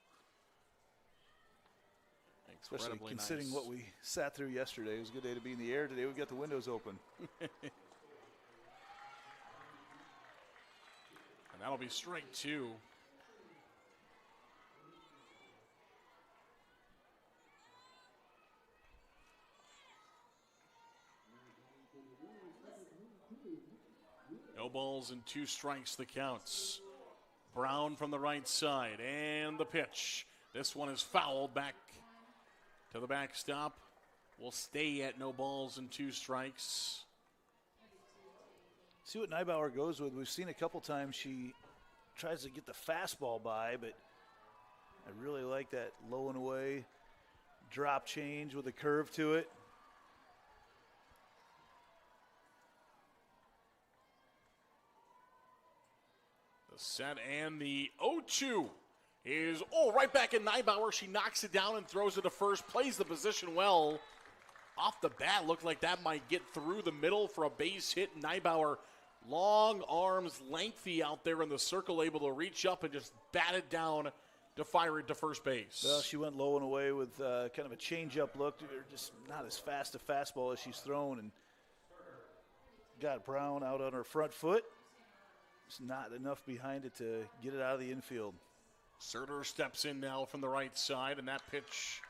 Especially considering what we sat through yesterday. It was a good day to be in the air. Today we've got the windows open. And that'll be strike 2. No balls and 2 strikes the counts. Brown from the right side and the pitch. This one is fouled back to the backstop. Will stay at no balls and 2 strikes. See what Neibauer goes with. We've seen a couple times she tries to get the fastball by, but I really like that low and away drop change with a curve to it. Set and the 0-2 is, right back in Neibauer. She knocks it down and throws it to first, plays the position well. Off the bat, looked like that might get through the middle for a base hit. Neibauer, long arms, lengthy out there in the circle, able to reach up and just bat it down to fire it to first base. Well, she went low and away with kind of a change-up look. Just not as fast a fastball as she's thrown, and got Brown out on her front foot. It's not enough behind it to get it out of the infield. Serter steps in now from the right side, and that pitch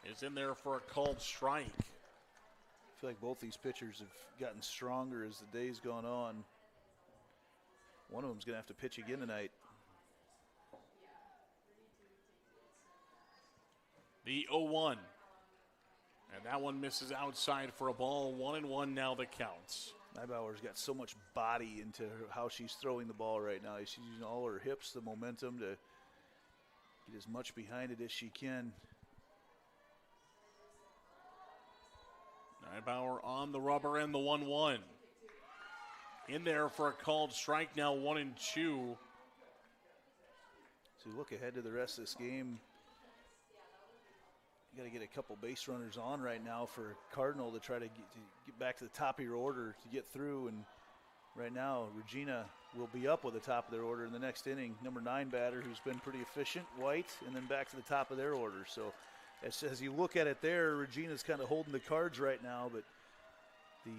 is in there for a called strike. I feel like both these pitchers have gotten stronger as the day's gone on. One of them's going to have to pitch again tonight. The 0-1. And that one misses outside for a ball. 1-1 now the counts. Neibauer's got so much body into how she's throwing the ball right now. She's using all her hips, the momentum to get as much behind it as she can. Neibauer on the rubber and the 1-1. In there for a called strike now, 1-2. So you look ahead to the rest of this game. You got to get a couple base runners on right now for Cardinal to try to get back to the top of your order to get through. And right now, Regina will be up with the top of their order in the next inning. Number 9 batter, who's been pretty efficient, White, and then back to the top of their order. So as you look at it there, Regina's kind of holding the cards right now, but the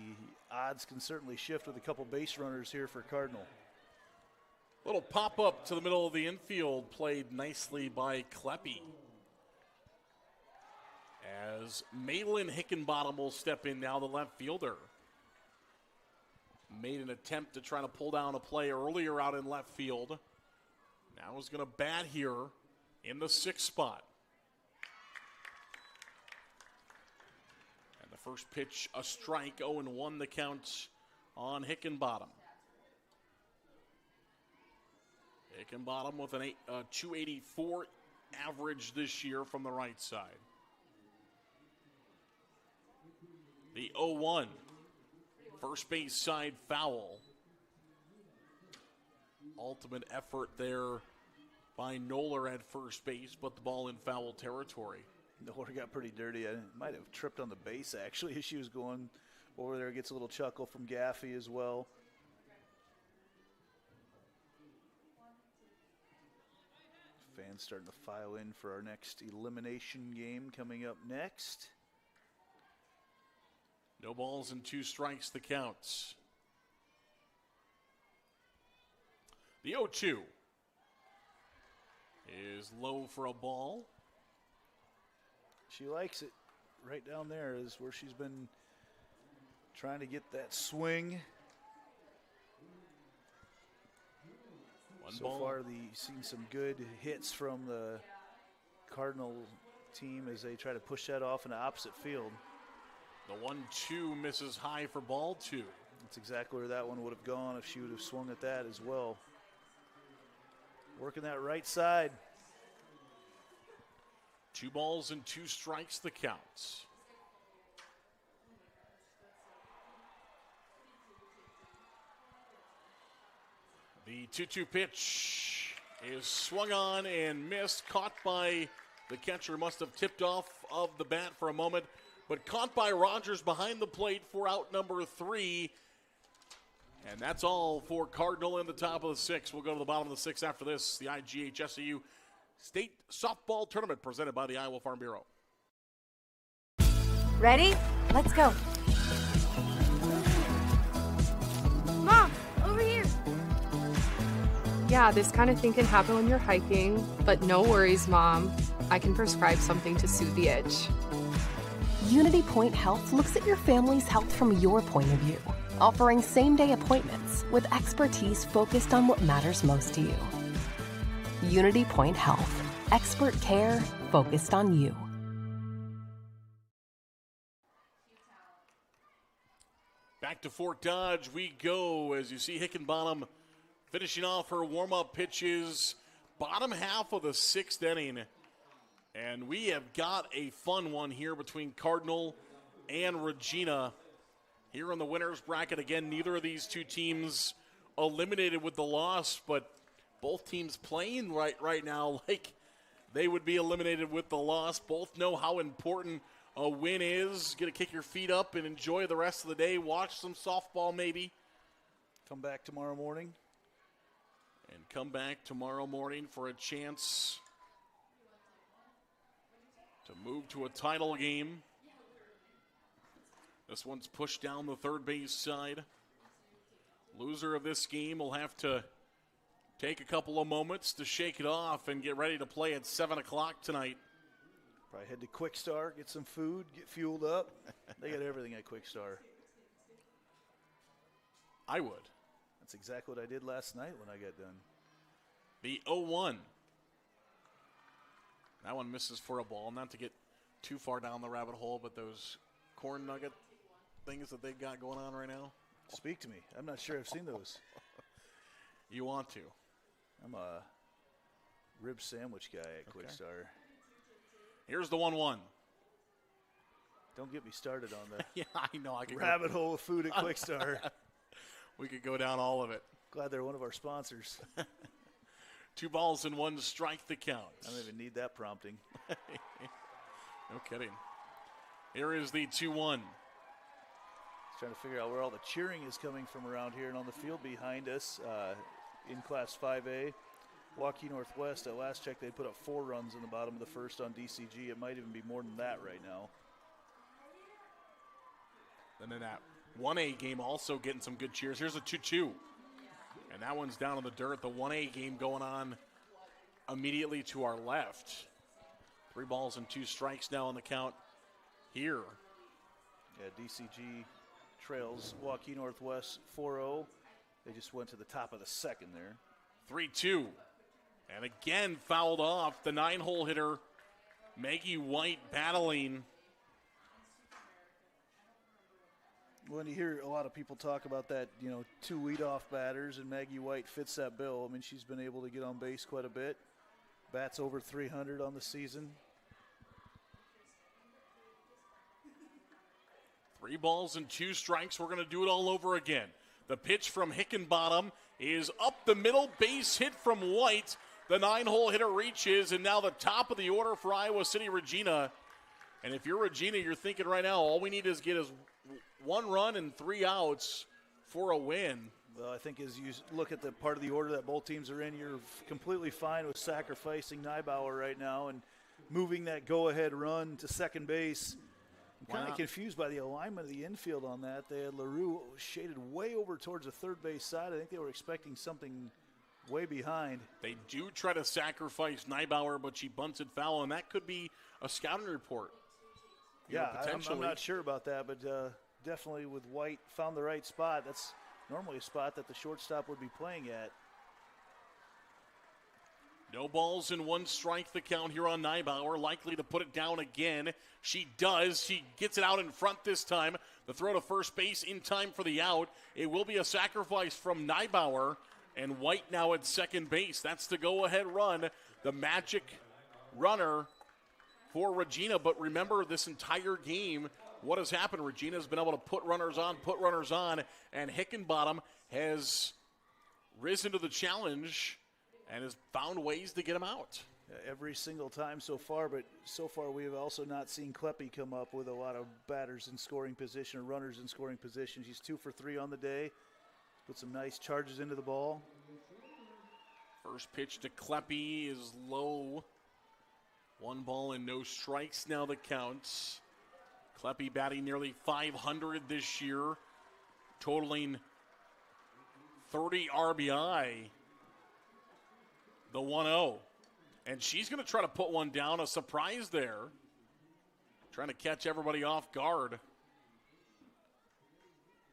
odds can certainly shift with a couple base runners here for Cardinal. Little pop-up to the middle of the infield, played nicely by Kleppe. As Malin Hickenbottom will step in now, the left fielder. Made an attempt to try to pull down a play earlier out in left field. Now is going to bat here in the 6th spot. And the first pitch, a strike, 0-1 the count on Hickenbottom. Hickenbottom with a 284 average this year from the right side. The 0-1, first base side foul. Ultimate effort there by Noller at first base, but the ball in foul territory. Noller got pretty dirty. I might have tripped on the base, actually, as she was going over there. Gets a little chuckle from Gaffey as well. Fans starting to file in for our next elimination game coming up next. No balls and 2 strikes the counts. The 0-2 is low for a ball. She likes it. Right down there is where she's been trying to get that swing. So far, seen some good hits from the Cardinal team as they try to push that off in the opposite field. The 1-2 misses high for ball 2. That's exactly where that one would have gone if she would have swung at that as well. Working that right side. 2 balls and 2 strikes the counts. The 2-2 pitch is swung on and missed, caught by the catcher. Must have tipped off of the bat for a moment, but caught by Rogers behind the plate for out number 3. And that's all for Cardinal in the top of the 6th. We'll go to the bottom of the 6th after this. The IGHSAU State Softball Tournament presented by the Iowa Farm Bureau. Ready? Let's go. Mom, over here. Yeah, this kind of thing can happen when you're hiking, but no worries, Mom. I can prescribe something to soothe the itch. Unity Point Health looks at your family's health from your point of view, offering same-day appointments with expertise focused on what matters most to you. Unity Point Health, expert care focused on you. Back to Fort Dodge we go as you see Hickenbottom finishing off her warm-up pitches, bottom half of the 6th inning. And we have got a fun one here between Cardinal and Regina. Here in the winner's bracket, again, neither of these two teams eliminated with the loss, but both teams playing right now like they would be eliminated with the loss. Both know how important a win is. Get to kick your feet up and enjoy the rest of the day. Watch some softball maybe. Come back tomorrow morning. And come back tomorrow morning for a chance to move to a title game. This one's pushed down the third base side. Loser of this game will have to take a couple of moments to shake it off and get ready to play at 7 o'clock tonight. Probably head to Quick Star, get some food, get fueled up. They got everything at Quick Star. I would. That's exactly what I did last night when I got done. The 0-1. That one misses for a ball. Not to get too far down the rabbit hole, but those corn nugget things that they've got going on right now. Speak to me. I'm not sure I've seen those. You want to. I'm a rib sandwich guy at Quick Star. Here's the 1-1. Don't get me started on the yeah, I know. I could rabbit hole of food at Quick Star. We could go down all of it. Glad they're one of our sponsors. 2 balls and 1 strike the count. I don't even need that prompting. No kidding. Here is the 2-1. Trying to figure out where all the cheering is coming from around here, and on the field behind us in Class 5A, Waukee Northwest, at last check, they put up 4 runs in the bottom of the first on DCG. It might even be more than that right now. And then that 1A game also getting some good cheers. Here's a 2-2. And that one's down in the dirt. The 1A game going on immediately to our left. 3 balls and 2 strikes now on the count here. Yeah, DCG trails Waukee Northwest 4-0. They just went to the top of the second there. 3-2. And again fouled off. The 9-hole hitter, Maggie White, battling. When you hear a lot of people talk about that, 2 leadoff batters, and Maggie White fits that bill. I mean, she's been able to get on base quite a bit. Bats over 300 on the season. 3 balls and 2 strikes. We're going to do it all over again. The pitch from Hickenbottom is up the middle. Base hit from White. The 9-hole hitter reaches, and now the top of the order for Iowa City, Regina. And if you're Regina, you're thinking right now, all we need is get 1 run and 3 outs for a win. Well, I think as you look at the part of the order that both teams are in, you're completely fine with sacrificing Neibauer right now and moving that go-ahead run to second base. I'm kind of confused by the alignment of the infield on that. They had LaRue shaded way over towards the third base side. I think they were expecting something way behind. They do try to sacrifice Neibauer, but she bunts it foul, and that could be a scouting report. I'm not sure about that, but definitely with White found the right spot. That's normally a spot that the shortstop would be playing at. No balls and 1 strike the count here on Neibauer, likely to put it down again. She does. She gets it out in front this time. The throw to first base in time for the out. It will be a sacrifice from Neibauer, and White now at second base. That's the go-ahead run, the magic runner for Regina. But remember, this entire game, what has happened? Regina's been able to put runners on, and Hickenbottom has risen to the challenge and has found ways to get him out. Every single time so far, but so far we have also not seen Kleppe come up with a lot of batters in scoring position or runners in scoring position. She's 2 for 3 on the day. Put some nice charges into the ball. First pitch to Kleppe is low. 1 ball and no strikes now the counts. Kleppe batting nearly 500 this year, totaling 30 RBI. The 1-0. And she's going to try to put one down. A surprise there. Trying to catch everybody off guard.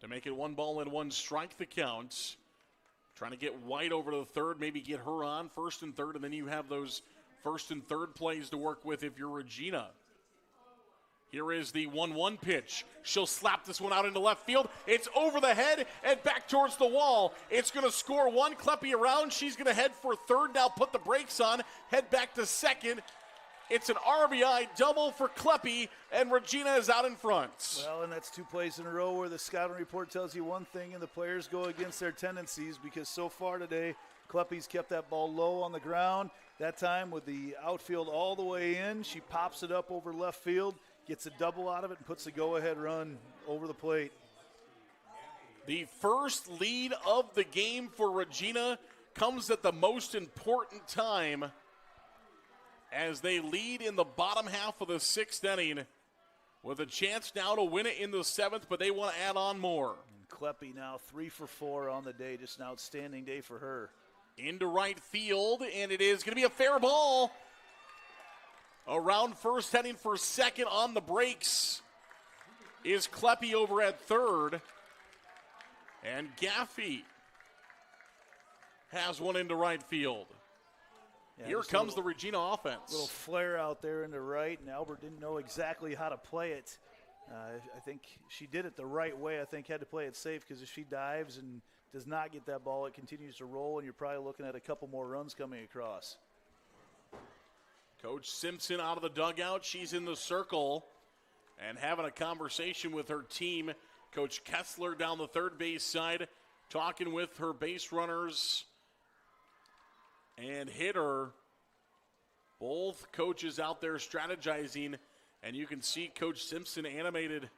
To make it 1 ball and 1 strike the counts. Trying to get White over to the third, maybe get her on first and third, and then you have those first and third plays to work with if you're Regina. Here is the 1-1 pitch. She'll slap this one out into left field. It's over the head and back towards the wall. It's going to score 1. Kleppe around. She's going to head for third now, put the brakes on, head back to second. It's an RBI double for Kleppe, and Regina is out in front. Well, and that's 2 plays in a row where the scouting report tells you one thing and the players go against their tendencies, because so far today, Kleppe's kept that ball low on the ground. That time with the outfield all the way in, she pops it up over left field, gets a double out of it, and puts the go-ahead run over the plate. The first lead of the game for Regina comes at the most important time as they lead in the bottom half of the 6th inning with a chance now to win it in the 7th, but they want to add on more. And Kleppe now 3 for 4 on the day, just an outstanding day for her. Into right field, and it is going to be a fair ball. Around first, heading for second on the brakes is Kleppe over at third. And Gaffey has one into right field. Yeah, here comes the Regina offense. Little flare out there into right, and Albert didn't know exactly how to play it. I think she did it the right way. I think had to play it safe, because if she dives and does not get that ball, it continues to roll, and you're probably looking at a couple more runs coming across. Coach Simpson out of the dugout. She's in the circle and having a conversation with her team. Coach Kessler down the third base side talking with her base runners and hitter. Both coaches out there strategizing, and you can see Coach Simpson animated,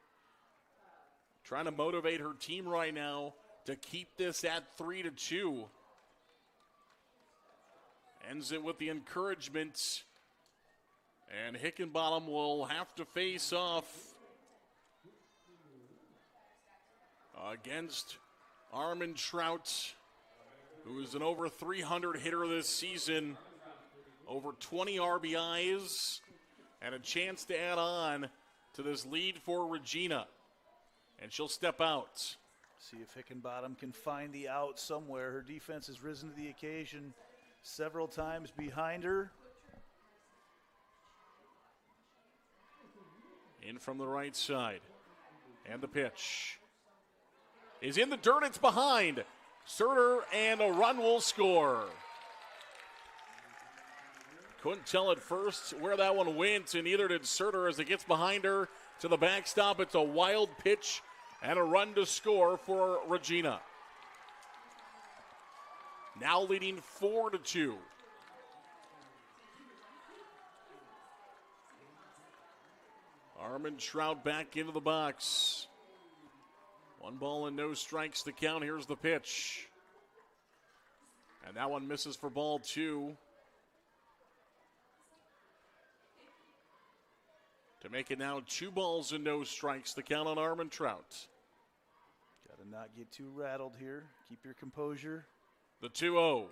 trying to motivate her team right now to keep this at 3-2. Ends it with the encouragement, and Hickenbottom will have to face off against Armand Trout, who is an over 300 hitter this season, over 20 RBIs, and a chance to add on to this lead for Regina. And she'll step out. See if Hickenbottom can find the out somewhere. Her defense has risen to the occasion several times behind her. In from the right side. And the pitch is in the dirt. It's behind Surter, and a run will score. Couldn't tell at first where that one went, and neither did Surter as it gets behind her to the backstop. It's a wild pitch and a run to score for Regina. Now leading 4-2. Armand Trout back into the box. 1 ball and no strikes to count. Here's the pitch. And that one misses for ball 2. To make it now 2 balls and no strikes to count on Armand Trout. Got to not get too rattled here. Keep your composure. The 2-0.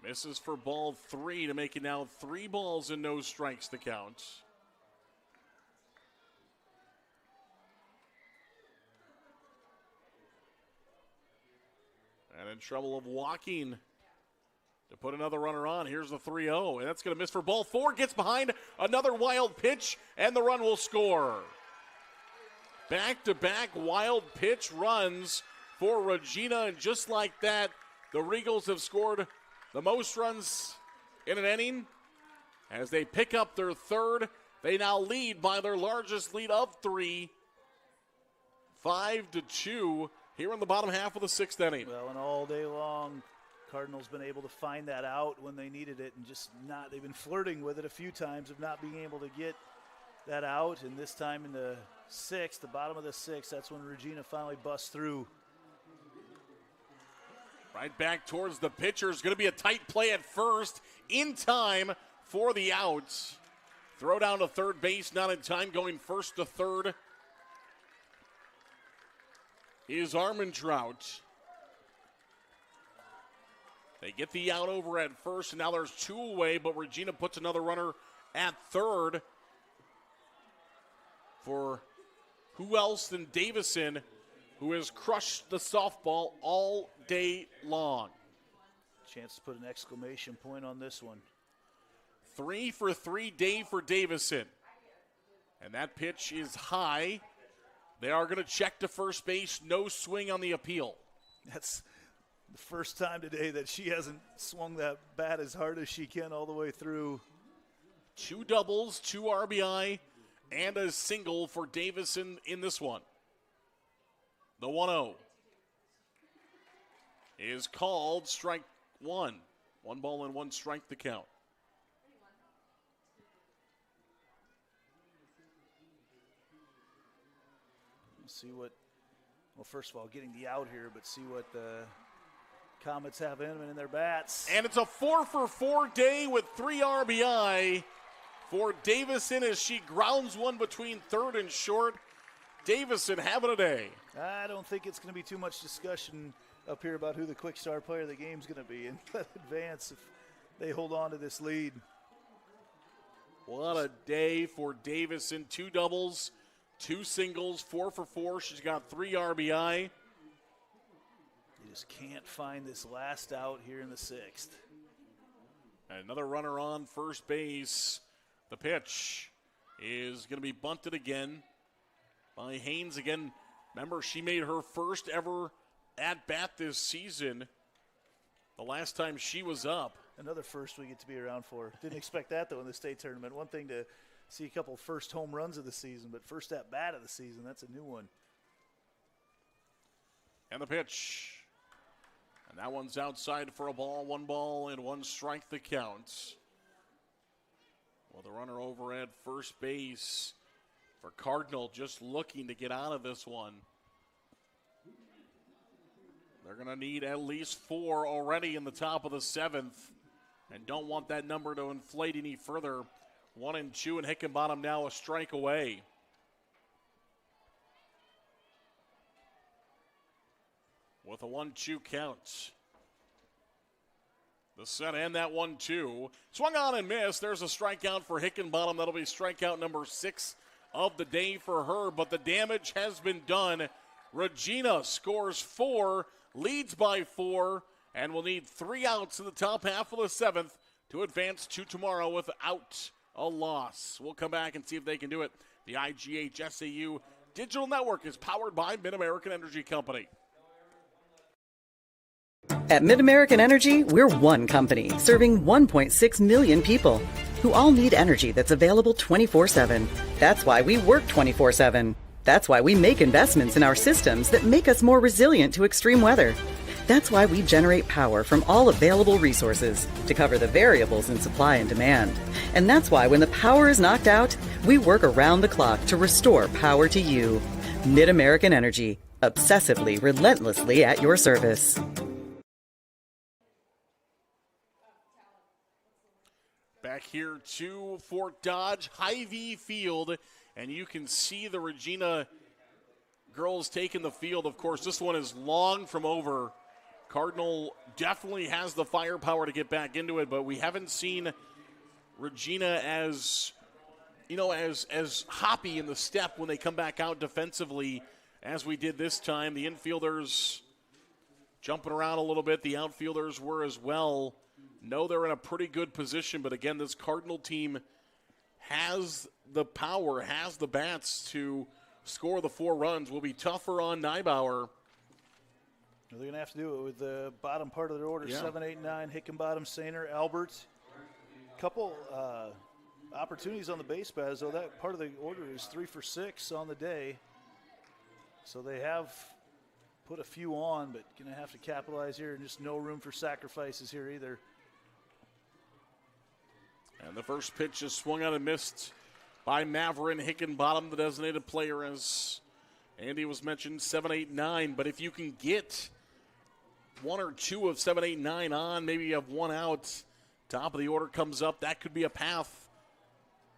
Misses for ball 3 to make it now 3 balls and no strikes to count. And in trouble of walking to put another runner on. Here's the 3-0, and that's going to miss for ball 4. Gets behind, another wild pitch, and the run will score. Back-to-back wild pitch runs for Regina, and just like that, the Regals have scored the most runs in an inning. As they pick up their third, they now lead by their largest lead of 3, 5-2. Here in the bottom half of the 6th inning. Well, and all day long, Cardinal's been able to find that out when they needed it and just not, they've been flirting with it a few times of not being able to get that out. And this time in the 6th, the bottom of the 6th, that's when Regina finally busts through. Right back towards the pitcher. It's going to be a tight play at first. In time for the out. Throw down to third base, not in time, going first to third is Armand Trout. They get the out over at first, and now there's 2 away, but Regina puts another runner at third for who else than Davison, who has crushed the softball all day long. Chance to put an exclamation point on this one. 3 for 3 day for Davison. And that pitch is high. They are going to check to first base. No swing on the appeal. That's the first time today that she hasn't swung that bat as hard as she can all the way through. 2 doubles, 2 RBI, and a single for Davison in this one. The 1-0 is called strike 1. 1 ball and 1 strike to count. See what, well, first of all, getting the out here, but see what the Comets have in their bats. And it's a 4 for 4 day with 3 RBI for Davison as she grounds one between third and short. Davison having a day. I don't think it's going to be too much discussion up here about who the quick star player of the game is going to be in advance if they hold on to this lead. What a day for Davison. 2 doubles, 2 singles, 4 for 4. She's got 3 RBI. You just can't find this last out here in the 6th. And another runner on first base. The pitch is going to be bunted again by Haynes. Again, remember, she made her first ever at-bat this season. The last time she was up. Another first we get to be around for. Didn't expect that, though, in the state tournament. One thing to see a couple first home runs of the season, but first at-bat of the season, that's a new one. And the pitch. And that one's outside for a ball, 1 ball and 1 strike the count. Well, the runner over at first base for Cardinal just looking to get out of this one. They're going to need at least 4 already in the top of the 7th and don't want that number to inflate any further. 1 and 2, and Hickenbottom now a strike away. With a 1-2 count. The set and that 1-2. Swung on and missed. There's a strikeout for Hickenbottom. That'll be strikeout number 6 of the day for her, but the damage has been done. Regina scores 4, leads by 4, and will need 3 outs in the top half of the 7th to advance to tomorrow without a loss. We'll come back and see if they can do it. The IGHSAU Digital Network is powered by Mid-American Energy Company. At Mid-American Energy, we're one company serving 1.6 million people who all need energy that's available 24/7. That's why we work 24/7. That's why we make investments in our systems that make us more resilient to extreme weather. That's why we generate power from all available resources to cover the variables in supply and demand. And that's why when the power is knocked out, we work around the clock to restore power to you. Mid-American Energy, obsessively, relentlessly at your service. Back here to Fort Dodge, Hy-Vee Field, and you can see the Regina girls taking the field. Of course, this one is long from over. Cardinal definitely has the firepower to get back into it, but we haven't seen Regina as, as hoppy in the step when they come back out defensively as we did this time. The infielders jumping around a little bit. The outfielders were as well. No, they're in a pretty good position, but again, this Cardinal team has the power, has the bats to score the 4 runs. Will be tougher on Neibauer. They're going to have to do it with the bottom part of their order, 7, 8, 9, Hickenbottom, Sainer, Albert. Couple opportunities on the base paths, though that part of the order is 3 for 6 on the day. So they have put a few on, but going to have to capitalize here, and just no room for sacrifices here either. And the first pitch is swung out and missed by Maverick Hickenbottom, the designated player, as Andy was mentioned, 7, 8, 9. But if you can get 1 or 2 of 7, 8, 9 on, maybe you have 1 out, top of the order comes up, that could be a path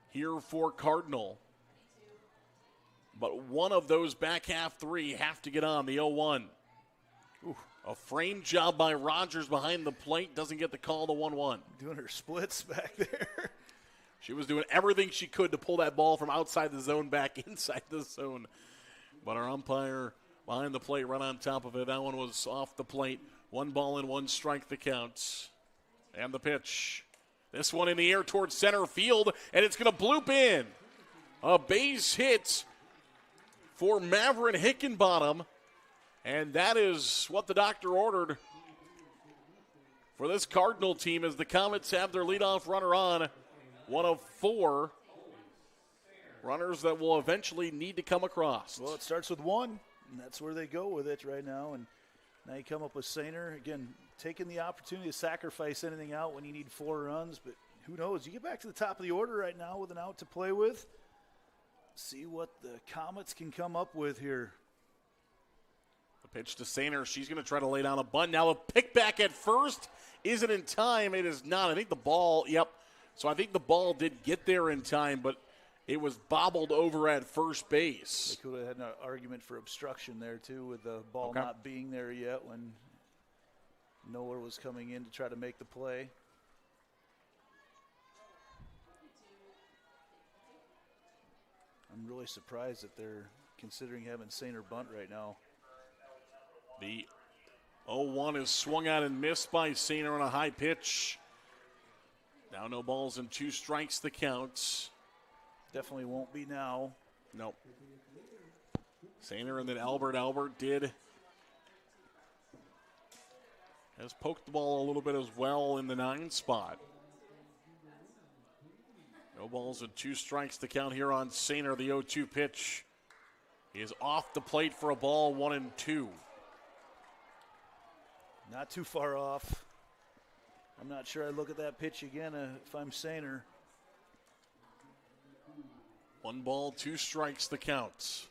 here for Cardinal. But one of those back half 3 have to get on, the 0-1. A frame job by Rogers behind the plate, doesn't get the call, the 1-1. Doing her splits back there. She was doing everything she could to pull that ball from outside the zone back inside the zone. But our umpire behind the plate right on top of it. That one was off the plate. 1 ball and 1 strike the count. And the pitch. This one in the air towards center field, and it's going to bloop in. A base hit for Maverick Hickenbottom. And that is what the doctor ordered for this Cardinal team as the Comets have their leadoff runner on. 1 of 4 runners that will eventually need to come across. Well, it starts with 1, and that's where they go with it right now. And now you come up with Sainer, again, taking the opportunity to sacrifice anything out when you need 4 runs. But who knows? You get back to the top of the order right now with an out to play with. See what the Comets can come up with here. The pitch to Sainer. She's going to try to lay down a bunt. Now a pick back at first. Is it in time? It is not. I think the ball, So I think the ball did get there in time, but it was bobbled over at first base. They could have had an argument for obstruction there, too, with the ball not being there yet when Noah was coming in to try to make the play. I'm really surprised that they're considering having Sainer bunt right now. The 0-1 is swung out and missed by Sainer on a high pitch. Now no balls and 2 strikes the count. Definitely won't be now. Nope. Sainer and then Albert. Albert has poked the ball a little bit as well in the 9 spot. No balls and 2 strikes to count here on Sainer. The 0-2 pitch is off the plate for a ball, 1-2. Not too far off. I'm not sure I'd look at that pitch again if I'm saner. 1 ball, 2 strikes, the count.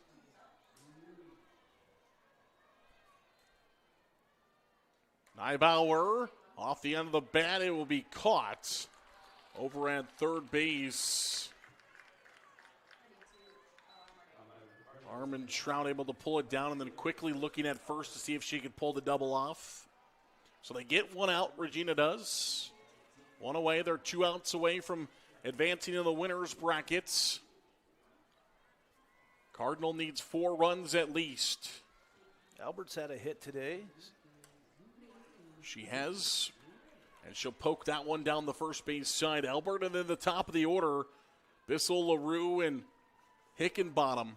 Neibauer off the end of the bat. It will be caught over at third base. Armin Trout able to pull it down and then quickly looking at first to see if she could pull the double off. So they get 1 out, Regina does. 1 away. They're 2 outs away from advancing in the winner's brackets. Cardinal needs 4 runs at least. Albert's had a hit today. She has, and she'll poke that one down the first base side. Albert, and then the top of the order, Bissell, LaRue, and Hickenbottom.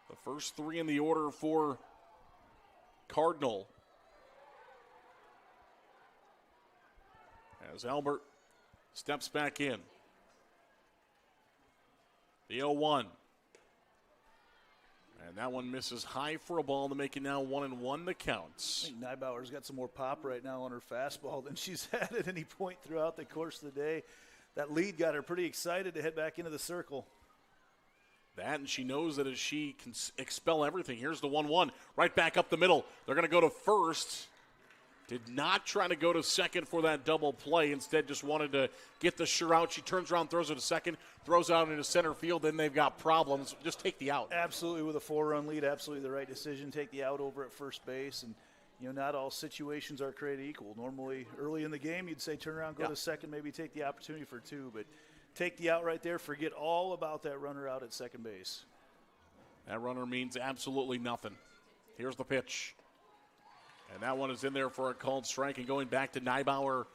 The first 3 in the order for Cardinal. As Albert steps back in. The 0-1. And that one misses high for a ball to make it now 1-1 the counts. I think Neibauer's got some more pop right now on her fastball than she's had at any point throughout the course of the day. That lead got her pretty excited to head back into the circle. That, and she knows that as she can expel everything. Here's the 1-1, right back up the middle. They're going to go to first. Did not try to go to second for that double play. Instead, just wanted to get the sure out. She turns around, throws it to second, throws out into center field. Then they've got problems. Just take the out. Absolutely, with a 4-run lead, absolutely the right decision. Take the out over at first base. And, you know, not all situations are created equal. Normally, early in the game, you'd say turn around, go to second, maybe take the opportunity for 2. But take the out right there. Forget all about that runner out at second base. That runner means absolutely nothing. Here's the pitch. And that one is in there for a called strike. And going back to Neibauer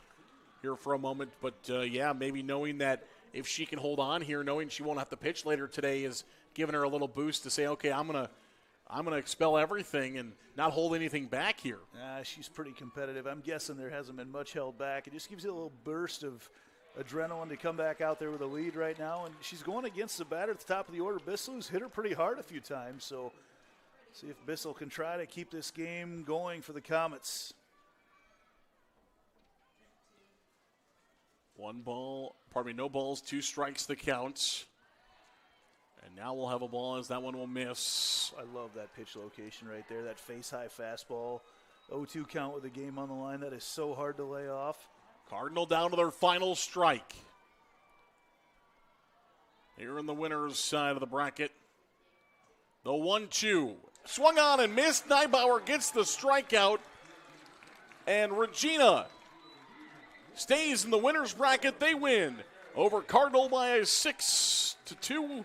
here for a moment. But, yeah, maybe knowing that if she can hold on here, knowing she won't have to pitch later today is giving her a little boost to say, okay, I'm gonna expel everything and not hold anything back here. She's pretty competitive. I'm guessing there hasn't been much held back. It just gives you a little burst of adrenaline to come back out there with a lead right now. And she's going against the batter at the top of the order. Bissell's hit her pretty hard a few times, so see if Bissell can try to keep this game going for the Comets. No balls, 2 strikes the count. And now we'll have a ball as that one will miss. I love that pitch location right there, that face-high fastball. 0-2 count with the game on the line. That is so hard to lay off. Cardinal down to their final strike. Here in the winner's side of the bracket. The 1-2. Swung on and missed. Neibauer gets the strikeout. And Regina stays in the winner's bracket. They win over Cardinal by a 6-2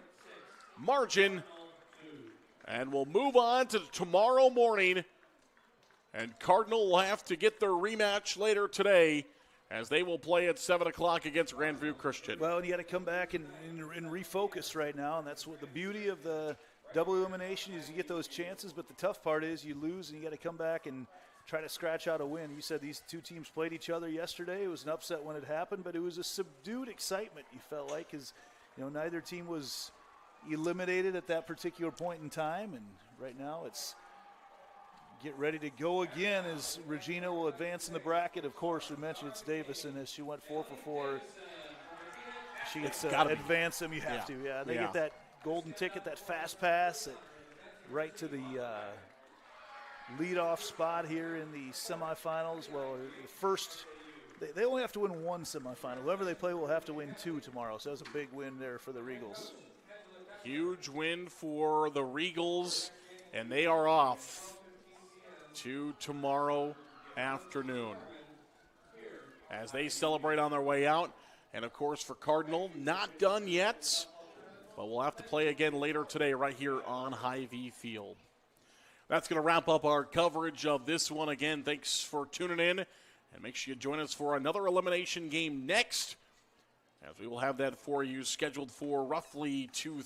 margin. And we'll move on to tomorrow morning. And Cardinal will have to get their rematch later today as they will play at 7 o'clock against Grandview Christian. Well, you got to come back and refocus right now, and that's what the beauty of the double elimination is. You get those chances, but the tough part is you lose, and you got to come back and try to scratch out a win. You said these 2 teams played each other yesterday. It was an upset when it happened, but it was a subdued excitement, you felt like, because neither team was eliminated at that particular point in time, and right now it's get ready to go again as Regina will advance in the bracket. Of course, we mentioned it's Davison as she went 4 for 4. She gets to advance them. You have to. Yeah, they get that golden ticket, that fast pass right to the leadoff spot here in the semifinals. Well, the first, they only have to win 1 semifinal. Whoever they play will have to win 2 tomorrow. So that's a big win there for the Regals. Huge win for the Regals, and they are off to tomorrow afternoon as they celebrate on their way out. And, of course, for Cardinal, not done yet, but we'll have to play again later today right here on Hy-Vee Field. That's going to wrap up our coverage of this one. Again, thanks for tuning in, and make sure you join us for another elimination game next, as we will have that for you scheduled for roughly 2:30.